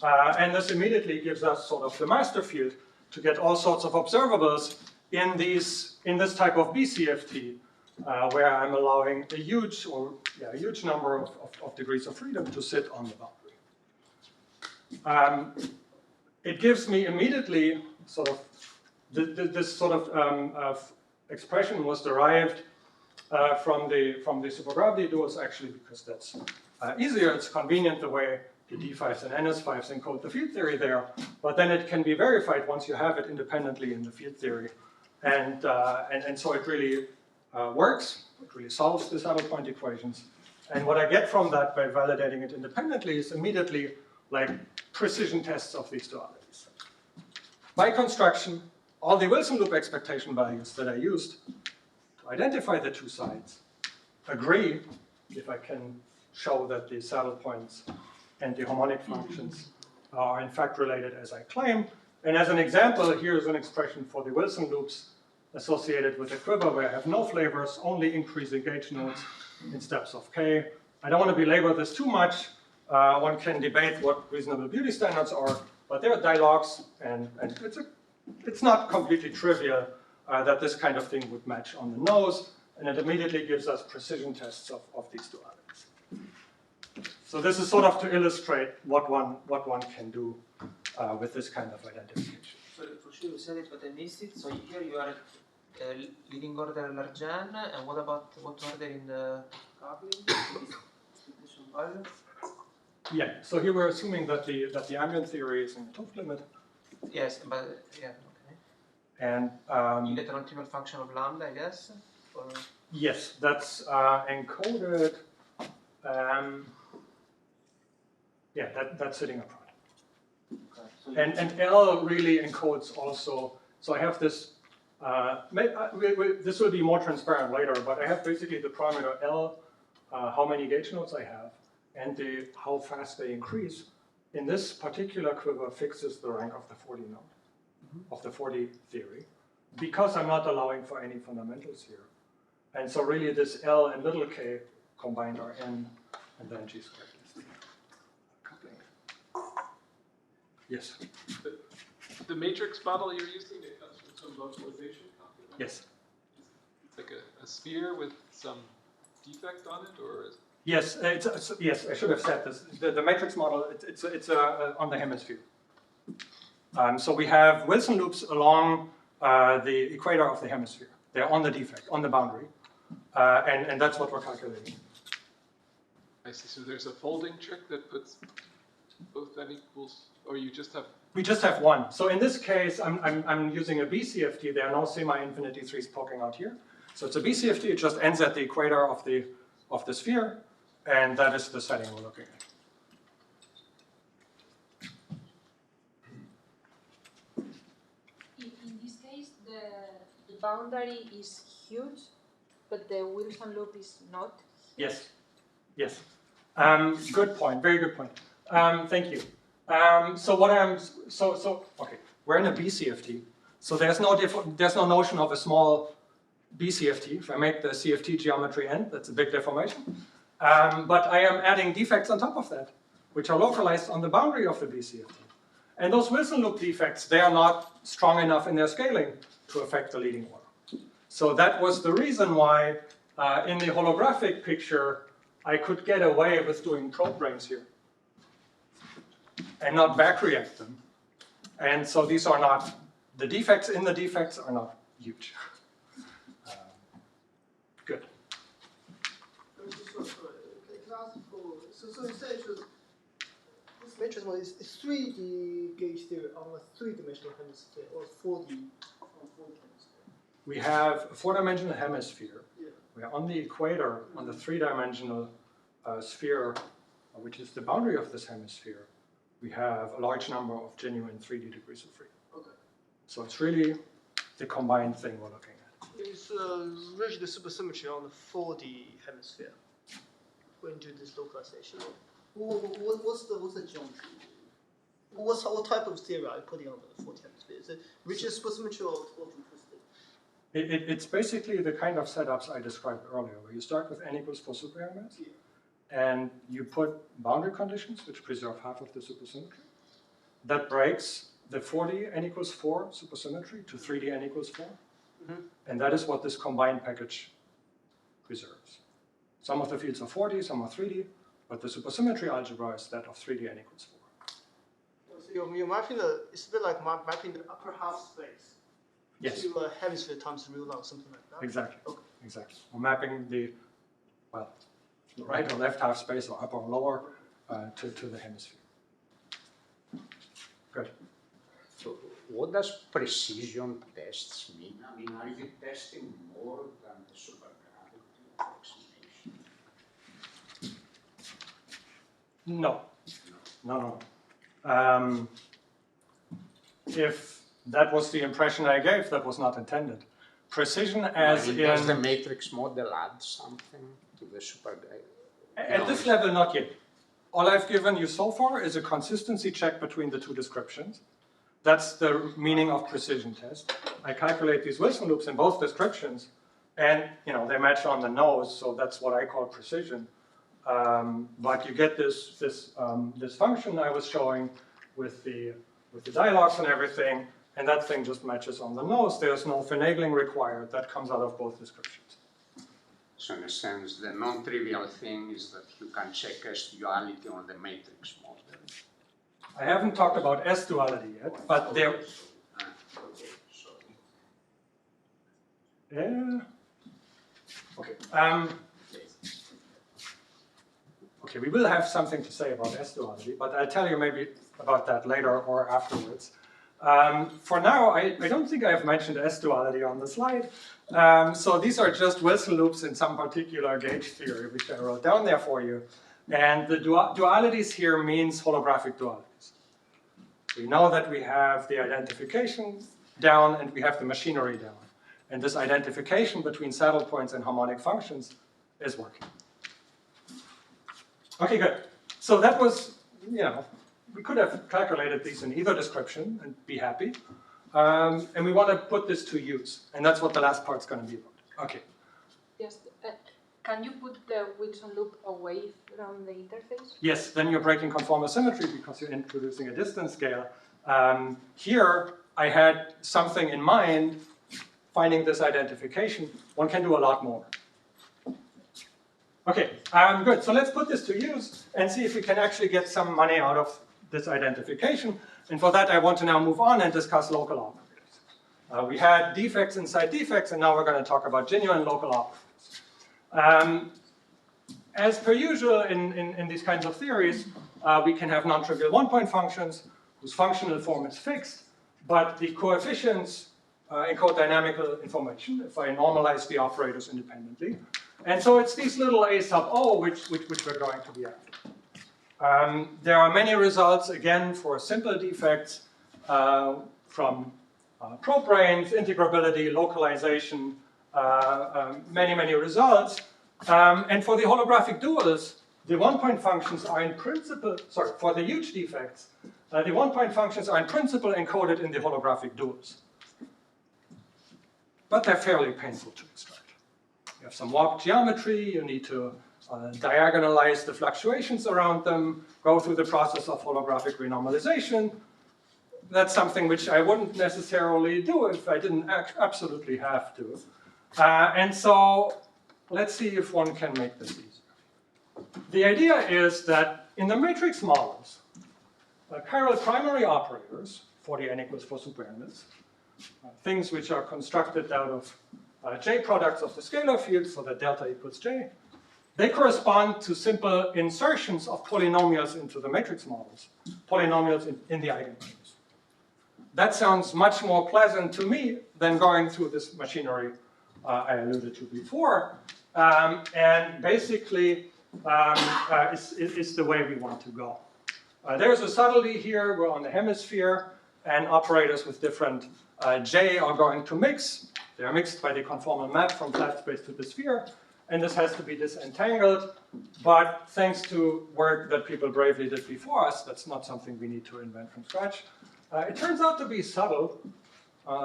And this immediately gives us sort of the master field to get all sorts of observables in this type of BCFT, where I'm allowing a huge number of degrees of freedom to sit on the boundary. It gives me immediately sort of this sort of expression was derived from the supergravity duals actually because that's easier. It's convenient the way the D5s and NS5s encode the field theory there, but then it can be verified once you have it independently in the field theory. And so it really works, it really solves the saddle point equations. And what I get from that by validating it independently is immediately like precision tests of these dualities. By construction, all the Wilson loop expectation values that I used to identify the two sides agree if I can show that the saddle points and the harmonic functions are in fact related as I claim. And as an example, here's an expression for the Wilson loops associated with a quiver where I have no flavors, only increasing gauge nodes in steps of k. I don't want to belabor this too much. One can debate what reasonable beauty standards are, but there are dialogues, and it's not completely trivial that this kind of thing would match on the nose, and it immediately gives us precision tests of these dualities. So this is sort of to illustrate what one can do with this kind of identification. So for sure you said it, but I missed it. So here you are at leading order Largan, and what about what order in the coupling? Expectation value? Yeah. So here we're assuming that the ambient theory is in the top limit. Yes, but yeah, okay. And you get an optimal function of lambda, I guess. Or yes, that's encoded. Yeah, that's sitting up front. okay. So And L really encodes also. So I have this. This will be more transparent later, but I have basically the parameter L, how many gauge nodes I have, and how fast they increase. In this particular quiver fixes the rank of the 40 node, of the 40 theory, because I'm not allowing for any fundamentals here. And so really this L and little k combined are N, and then G squared is the coupling. Yes? The matrix model you're using, it comes from some localization calculation? Yes. It's like a sphere with some defect on it, or is Yes, yes, I should have said this. The matrix model, it's on the hemisphere. So we have Wilson loops along the equator of the hemisphere. They're on the defect, on the boundary. And that's what we're calculating. I see. So there's a folding trick that puts both n equals, or you just have. We just have one. So in this case, I'm using a BCFT. There are no semi-infinity 3's poking out here. So it's a BCFT. It just ends at the equator of the sphere, and that is the setting we're looking at. In this case, the boundary is huge, but the Wilson loop is not. Yes. Yes. Good point. Very good point. Thank you. Okay, we're in a BCFT, so there's no notion of a small BCFT. If I make the CFT geometry n, that's a big deformation. But I am adding defects on top of that, which are localized on the boundary of the BCFT. And those Wilson loop defects, they are not strong enough in their scaling to affect the leading order. So that was the reason why in the holographic picture, I could get away with doing probe rings here and not back react them. And so these are not, the defects in the defects are not huge. Good. So you said this matrix one is 3D gauge theory on a three-dimensional hemisphere or 4D on 4D hemisphere? We have a four-dimensional hemisphere. Yeah. We are on the equator, on the three-dimensional sphere, which is the boundary of this hemisphere. We have a large number of genuine 3D degrees of freedom. Okay. So it's really the combined thing we're looking at. It's rigid supersymmetry on the 4D hemisphere. When you do this localization, what's the geometry? What type of theory are you putting on the 4D hemisphere? Is it rigid supersymmetry or twisted? It's basically the kind of setups I described earlier, where you start with n equals 4 superelements, and you put boundary conditions which preserve half of the supersymmetry. That breaks the 4D n equals 4 supersymmetry to 3D n equals 4. And that is what this combined package preserves. Some of the fields are 4D, some are 3D, but the supersymmetry algebra is that of 3D n equals 4. So you're mapping it's a bit like mapping the upper half space to a hemisphere times real length, something like that? Exactly. Okay. Exactly. We're mapping the right or left half space, or upper or lower, to the hemisphere. Good. So what does precision tests mean? I mean, are you testing more than the supergravity approximation? No. No. If that was the impression I gave, that was not intended. Precision as in... Does the matrix model add something to the supergravity? At this level, not yet. All I've given you so far is a consistency check between the two descriptions. That's the meaning of precision test. I calculate these Wilson loops in both descriptions, and they match on the nose, so that's what I call precision. But you get this function I was showing with the dialogues and everything, and that thing just matches on the nose. There's no finagling required. That comes out of both descriptions. So in a sense, the non-trivial thing is that you can check S-duality on the matrix model. I haven't talked about S-duality yet, but there... Yeah. Okay. Okay, we will have something to say about S-duality, but I'll tell you maybe about that later or afterwards. For now, I don't think I've mentioned S-duality on the slide. So these are just Wilson loops in some particular gauge theory, which I wrote down there for you. And the dualities here means holographic dualities. We know that we have the identification down and we have the machinery down. And this identification between saddle points and harmonic functions is working. Okay, good. So that was, we could have calculated these in either description and be happy. And we want to put this to use. And that's what the last part's going to be about. Okay. Yes. Can you put the Wilson loop away from the interface? Yes, then you're breaking conformal symmetry because you're introducing a distance scale. Here, I had something in mind, finding this identification. One can do a lot more. Okay, good. So let's put this to use and see if we can actually get some money out of this identification. And for that, I want to now move on and discuss local operators. We had defects inside defects, and now we're going to talk about genuine local operators. as per usual in these kinds of theories, we can have non-trivial one-point functions whose functional form is fixed, but the coefficients encode dynamical information if I normalize the operators independently. And so it's these little a sub o which we're going to be after. There are many results, again, for simple defects from probranes, integrability, localization, many results. And for the holographic duals, the one-point functions are in principle, sorry, for the huge defects, the one-point functions are in principle encoded in the holographic duals. But they're fairly painful to extract. You have some warped geometry, you need to diagonalize the fluctuations around them, go through the process of holographic renormalization. That's something which I wouldn't necessarily do if I didn't absolutely have to. And so let's see if one can make this easier. The idea is that in the matrix models, chiral primary operators for the n equals 4 superelements, things which are constructed out of J products of the scalar field, so that delta equals J, they correspond to simple insertions of polynomials into the matrix models, polynomials in the eigenvalues. That sounds much more pleasant to me than going through this machinery I alluded to before, and basically is the way we want to go. There's a subtlety here, we're on the hemisphere, and operators with different J are going to mix. They are mixed by the conformal map from flat space to the sphere, and this has to be disentangled, but thanks to work that people bravely did before us, that's not something we need to invent from scratch. It turns out to be subtle.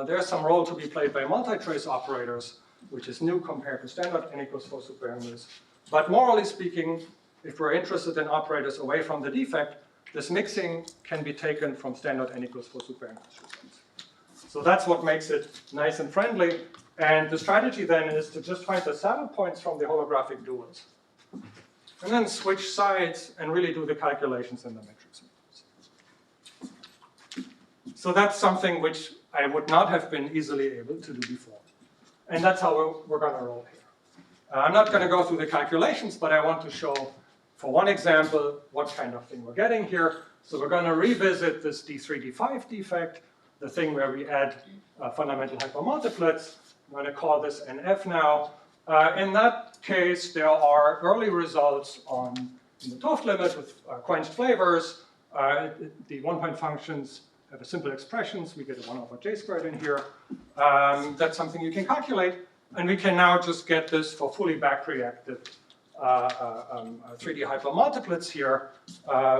There's some role to be played by multitrace operators, which is new compared to standard n equals 4 superelements. But morally speaking, if we're interested in operators away from the defect, this mixing can be taken from standard n equals 4 superelements results. So that's what makes it nice and friendly. And the strategy then is to just find the saddle points from the holographic duals, and then switch sides and really do the calculations in the matrix. So that's something which I would not have been easily able to do before. And that's how we're going to roll here. I'm not going to go through the calculations, but I want to show, for one example, what kind of thing we're getting here. So we're going to revisit this D3, D5 defect, the thing where we add fundamental hypermultiplets. I'm going to call this NF now. In that case, there are early results in the Toft limit with quenched flavors. The one-point functions have a simple expressions. We get a 1 over j squared in here. That's something you can calculate. And we can now just get this for fully back-reacted 3D hypermultiplets here,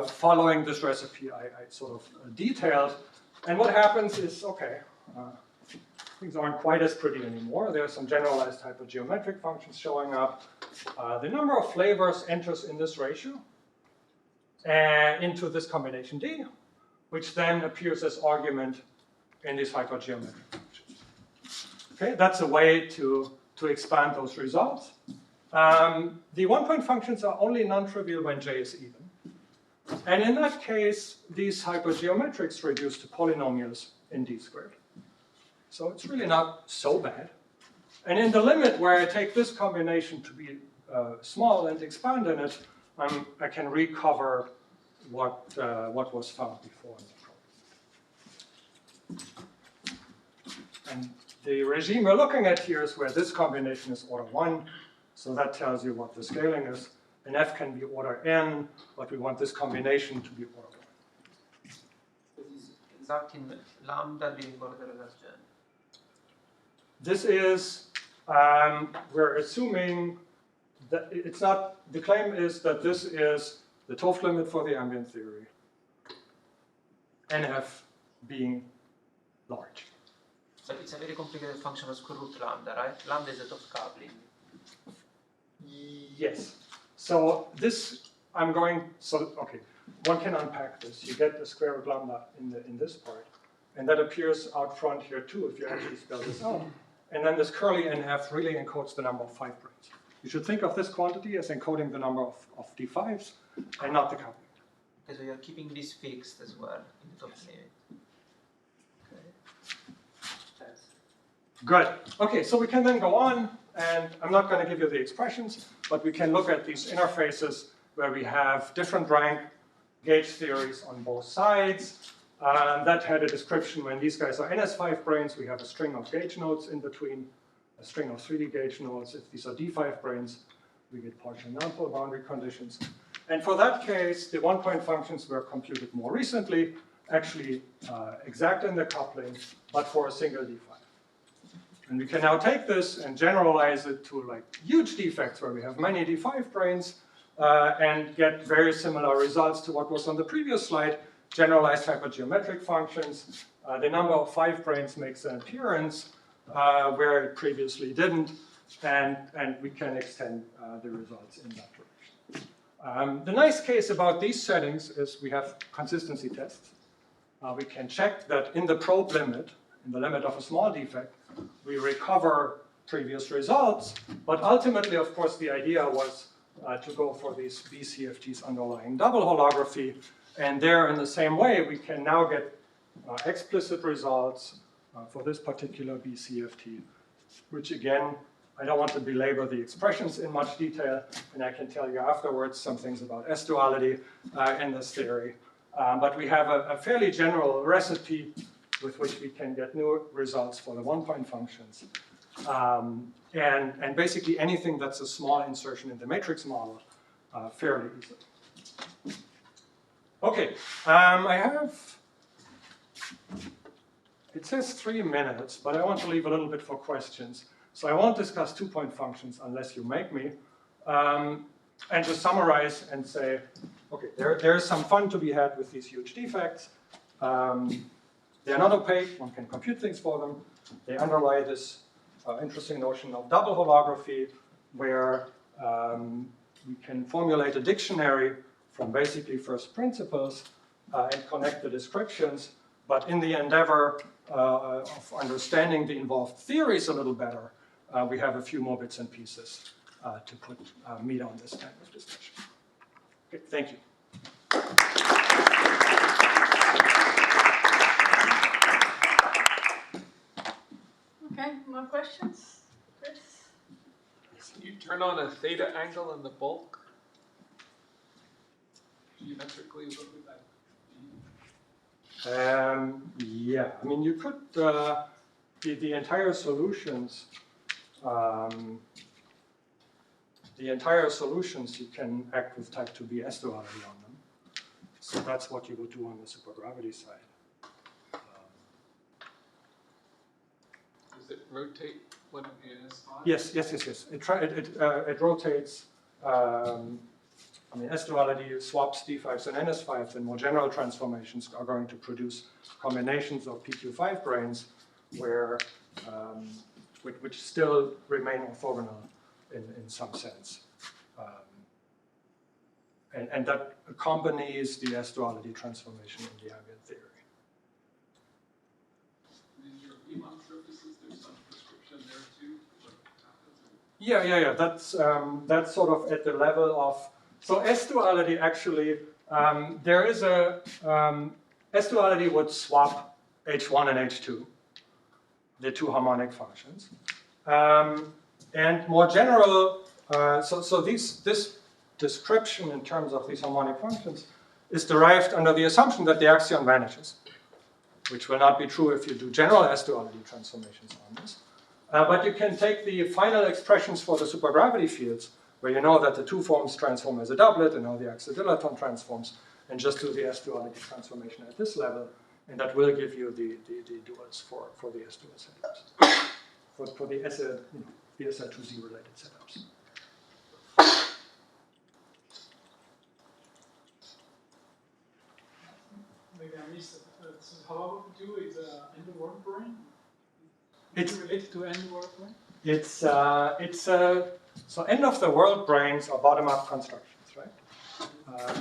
following this recipe I sort of detailed. And what happens is, okay, things aren't quite as pretty anymore. There are some generalized hypergeometric functions showing up. The number of flavors enters in this ratio into this combination D, which then appears as argument in these hypergeometric functions. Okay, that's a way to expand those results. The one-point functions are only non-trivial when J is even. And in that case, these hypergeometrics reduce to polynomials in D squared. So it's really not so bad. And in the limit where I take this combination to be small and expand in it, I can recover what was found before in the problem. And the regime we're looking at here is where this combination is order 1. So that tells you what the scaling is. And F can be order n, but we want this combination to be order 1. This is exact in lambda being order Lagrangian. This is, we're assuming that it's not, the claim is that this is the Toft limit for the ambient theory, NF being large. But it's a very complicated function of square root lambda, right? Lambda is a Toft coupling. Yes. So this, okay, one can unpack this. You get the square root lambda in this part, and that appears out front here too if you actually spell this out. And then this curly NF really encodes the number of 5 branes. You should think of this quantity as encoding the number of D5s and not the coupling. Okay, so you're keeping this fixed as well in the Toft limit. Okay. Good. Okay, so we can then go on. and I'm not going to give you the expressions, but we can look at these interfaces where we have different rank gauge theories on both sides. That had a description when these guys are NS5 branes, we have a string of gauge nodes in between, a string of 3D gauge nodes. If these are D5 branes, we get partial non-pole boundary conditions. And for that case, the one-point functions were computed more recently, actually exact in the coupling, but for a single D5. And we can now take this and generalize it to like huge defects where we have many D5 branes and get very similar results to what was on the previous slide, generalized hypergeometric functions. The number of 5 branes makes an appearance where it previously didn't, and we can extend the results in that direction. The nice case about these settings is we have consistency tests. We can check that in the probe limit, in the limit of a small defect, we recover previous results, but ultimately, of course, the idea was to go for these BCFTs underlying double holography, and there, in the same way, we can now get explicit results for this particular BCFT, which again, I don't want to belabor the expressions in much detail, and I can tell you afterwards some things about S-duality in this theory. But we have a fairly general recipe with which we can get new results for the one-point functions. And basically anything that's a small insertion in the matrix model fairly easily. Okay, I have, it says 3 minutes, but I want to leave a little bit for questions. So I won't discuss two-point functions unless you make me. And just summarize and say, okay, there's some fun to be had with these huge defects. They're not opaque, one can compute things for them. They underlie this interesting notion of double holography, where we can formulate a dictionary from basically first principles and connect the descriptions. But in the endeavor of understanding the involved theories a little better, we have a few more bits and pieces to put meat on this kind of discussion. Okay, thank you. Okay, more questions? Chris? Can you turn on a theta angle in the bulk? Geometrically, what would that be? Yeah, I mean, you could, the entire solutions, you can act with type 2b S-duality on them. So that's what you would do on the supergravity side. Does it rotate when it is hot? Yes. It rotates. I mean, S-duality swaps D5s and NS5s, and more general transformations are going to produce combinations of PQ5 branes where, which still remain orthogonal in some sense. And that accompanies the S-duality transformation in the ambient theory. In your Riemann surfaces, there's some prescription there too? Yeah. That's sort of at the level of, so S-duality actually, there is a, S-duality would swap H1 and H2, the two harmonic functions. And more general, so this description in terms of these harmonic functions is derived under the assumption that the axion vanishes, which will not be true if you do general S-duality transformations on this. But you can take the final expressions for the supergravity fields, where you know that the two forms transform as a doublet and how the axiodilaton transforms, and just do the S-duality transformation at this level, and that will give you the duals for the S-dual setups, for the SL2Z related setups. Maybe I missed it. So how do it end the world brane? It's related to end the world brane? So end of the world branes are bottom-up constructions, right?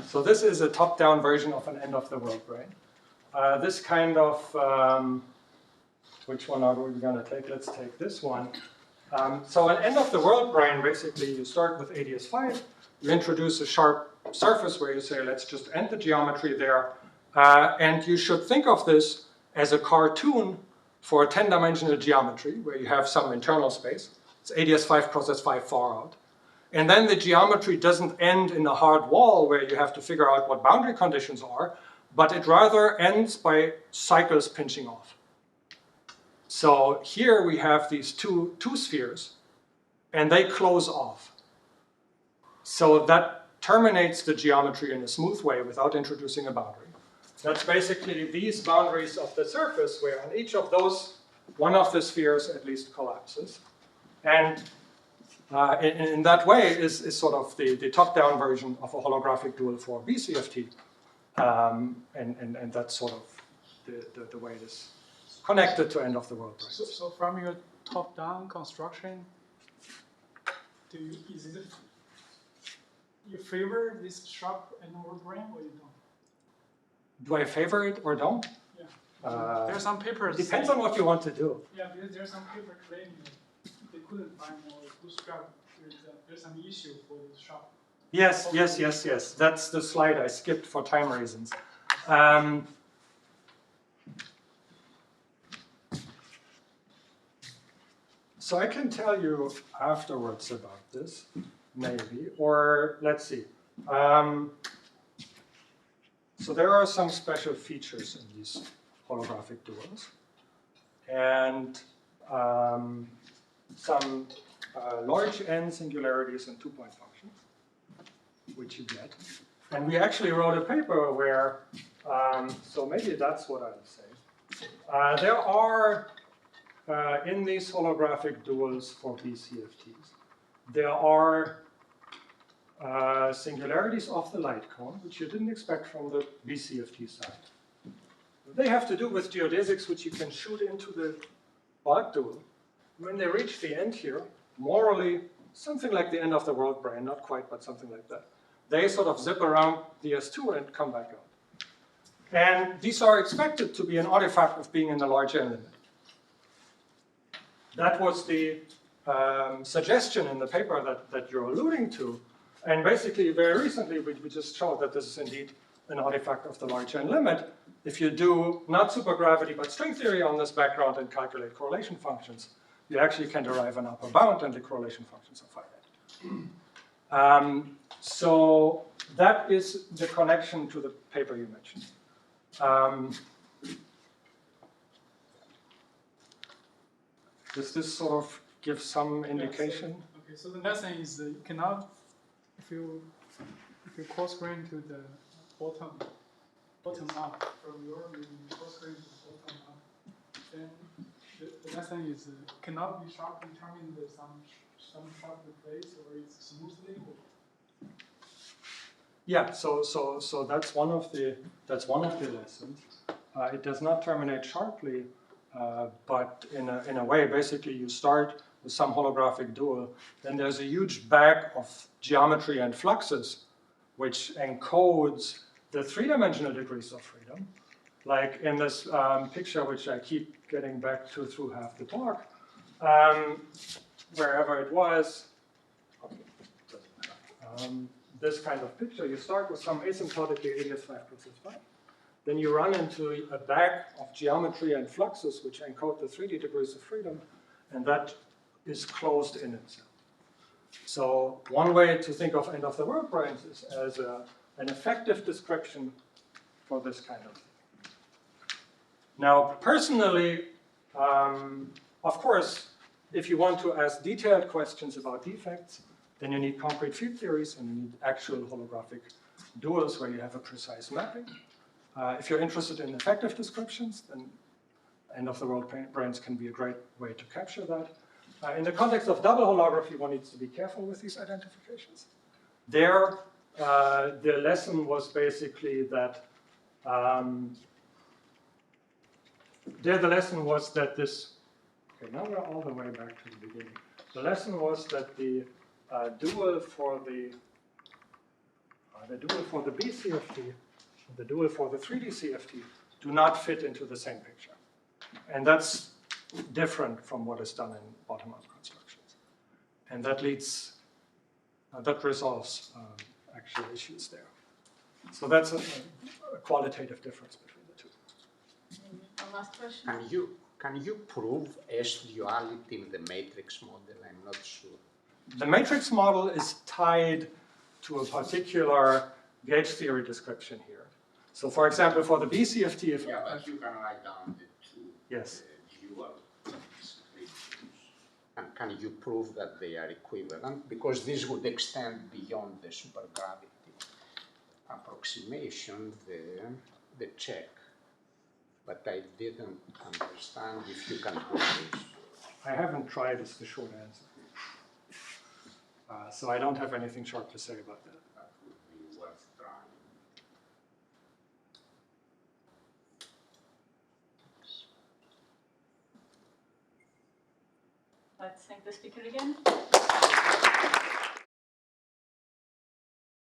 So this is a top-down version of an end of the world brane. This kind of, which one are we going to take? Let's take this one. So an end of the world brane, basically you start with ADS5, you introduce a sharp surface where you say, let's just end the geometry there. And you should think of this as a cartoon for a 10-dimensional geometry where you have some internal space. It's ADS5 process 5 far out. And then the geometry doesn't end in a hard wall where you have to figure out what boundary conditions are, but it rather ends by cycles pinching off. So here we have these two spheres, and they close off. So that terminates the geometry in a smooth way without introducing a boundary. That's basically these boundaries of the surface where on each of those, one of the spheres at least collapses. And in that way is sort of the top-down version of a holographic dual for BCFT. And that's sort of the way it is connected to end-of-the-world brains. So from your top-down construction, is it you favor this sharp end-of-world brain or you don't? Do I favor it or don't? Yeah. There are some papers. Depends on what you want to do. Yeah, there are some papers claiming that they couldn't find more bootstrap. There's some issue for the sharp. Yes. That's the slide I skipped for time reasons. So I can tell you afterwards about this, maybe, or let's see. So there are some special features in these holographic duals, and some large n singularities and two-point functions, which you get. And we actually wrote a paper where, so maybe that's what I would say. There are, in these holographic duals for BCFTs, there are singularities of the light cone, which you didn't expect from the BCFT side. They have to do with geodesics, which you can shoot into the bulk dual. When they reach the end here, morally, something like the end of the world brain, not quite, but something like that. They sort of zip around the S2 and come back out. And these are expected to be an artifact of being in the large n limit. That was the suggestion in the paper that you're alluding to. And basically, very recently, we just showed that this is indeed an artifact of the large n limit. If you do not supergravity, but string theory on this background and calculate correlation functions, you actually can derive an upper bound, and the correlation functions are finite. So that is the connection to the paper you mentioned. Does this sort of give some indication? Okay, so the next thing is you cannot, if you cross-grain to the bottom up from your cross-grain to the bottom up, then the next thing is cannot be sharply determined some sharply placed or it's smoothly. Yeah, so that's one of the lessons. It does not terminate sharply, but in a way, basically, you start with some holographic dual. Then there's a huge bag of geometry and fluxes, which encodes the three-dimensional degrees of freedom. Like in this picture, which I keep getting back to through half the talk, wherever it was. Okay, doesn't matter. This kind of picture, you start with some asymptotically ADS5 process 5. Then you run into a bag of geometry and fluxes which encode the 3D degrees of freedom, and that is closed in itself. So one way to think of end-of-the-world brains is as an effective description for this kind of thing. Now, personally, of course, if you want to ask detailed questions about defects, then you need concrete field theories and you need actual holographic duals where you have a precise mapping. If you're interested in effective descriptions, then end-of-the-world brains can be a great way to capture that. In the context of double holography, one needs to be careful with these identifications. There, the lesson was basically that this, okay, now we're all the way back to the beginning. The lesson was that the dual for the BCFT and the dual for the 3D CFT do not fit into the same picture. And that's different from what is done in bottom-up constructions. And that leads, that resolves actual issues there. So that's a qualitative difference between the two. One last question. And you Can you prove S-duality in the matrix model? I'm not sure. The matrix model is tied to a particular gauge theory description here. So for example, for the BCFT, if Yeah, but you can write down the two yes. dual descriptions. And can you prove that they are equivalent? Because this would extend beyond the supergravity approximation, the check. But I didn't understand if you can do this. I haven't tried is the short answer. So I don't have anything sharp to say about that. That would be worth trying. Let's thank the speaker again.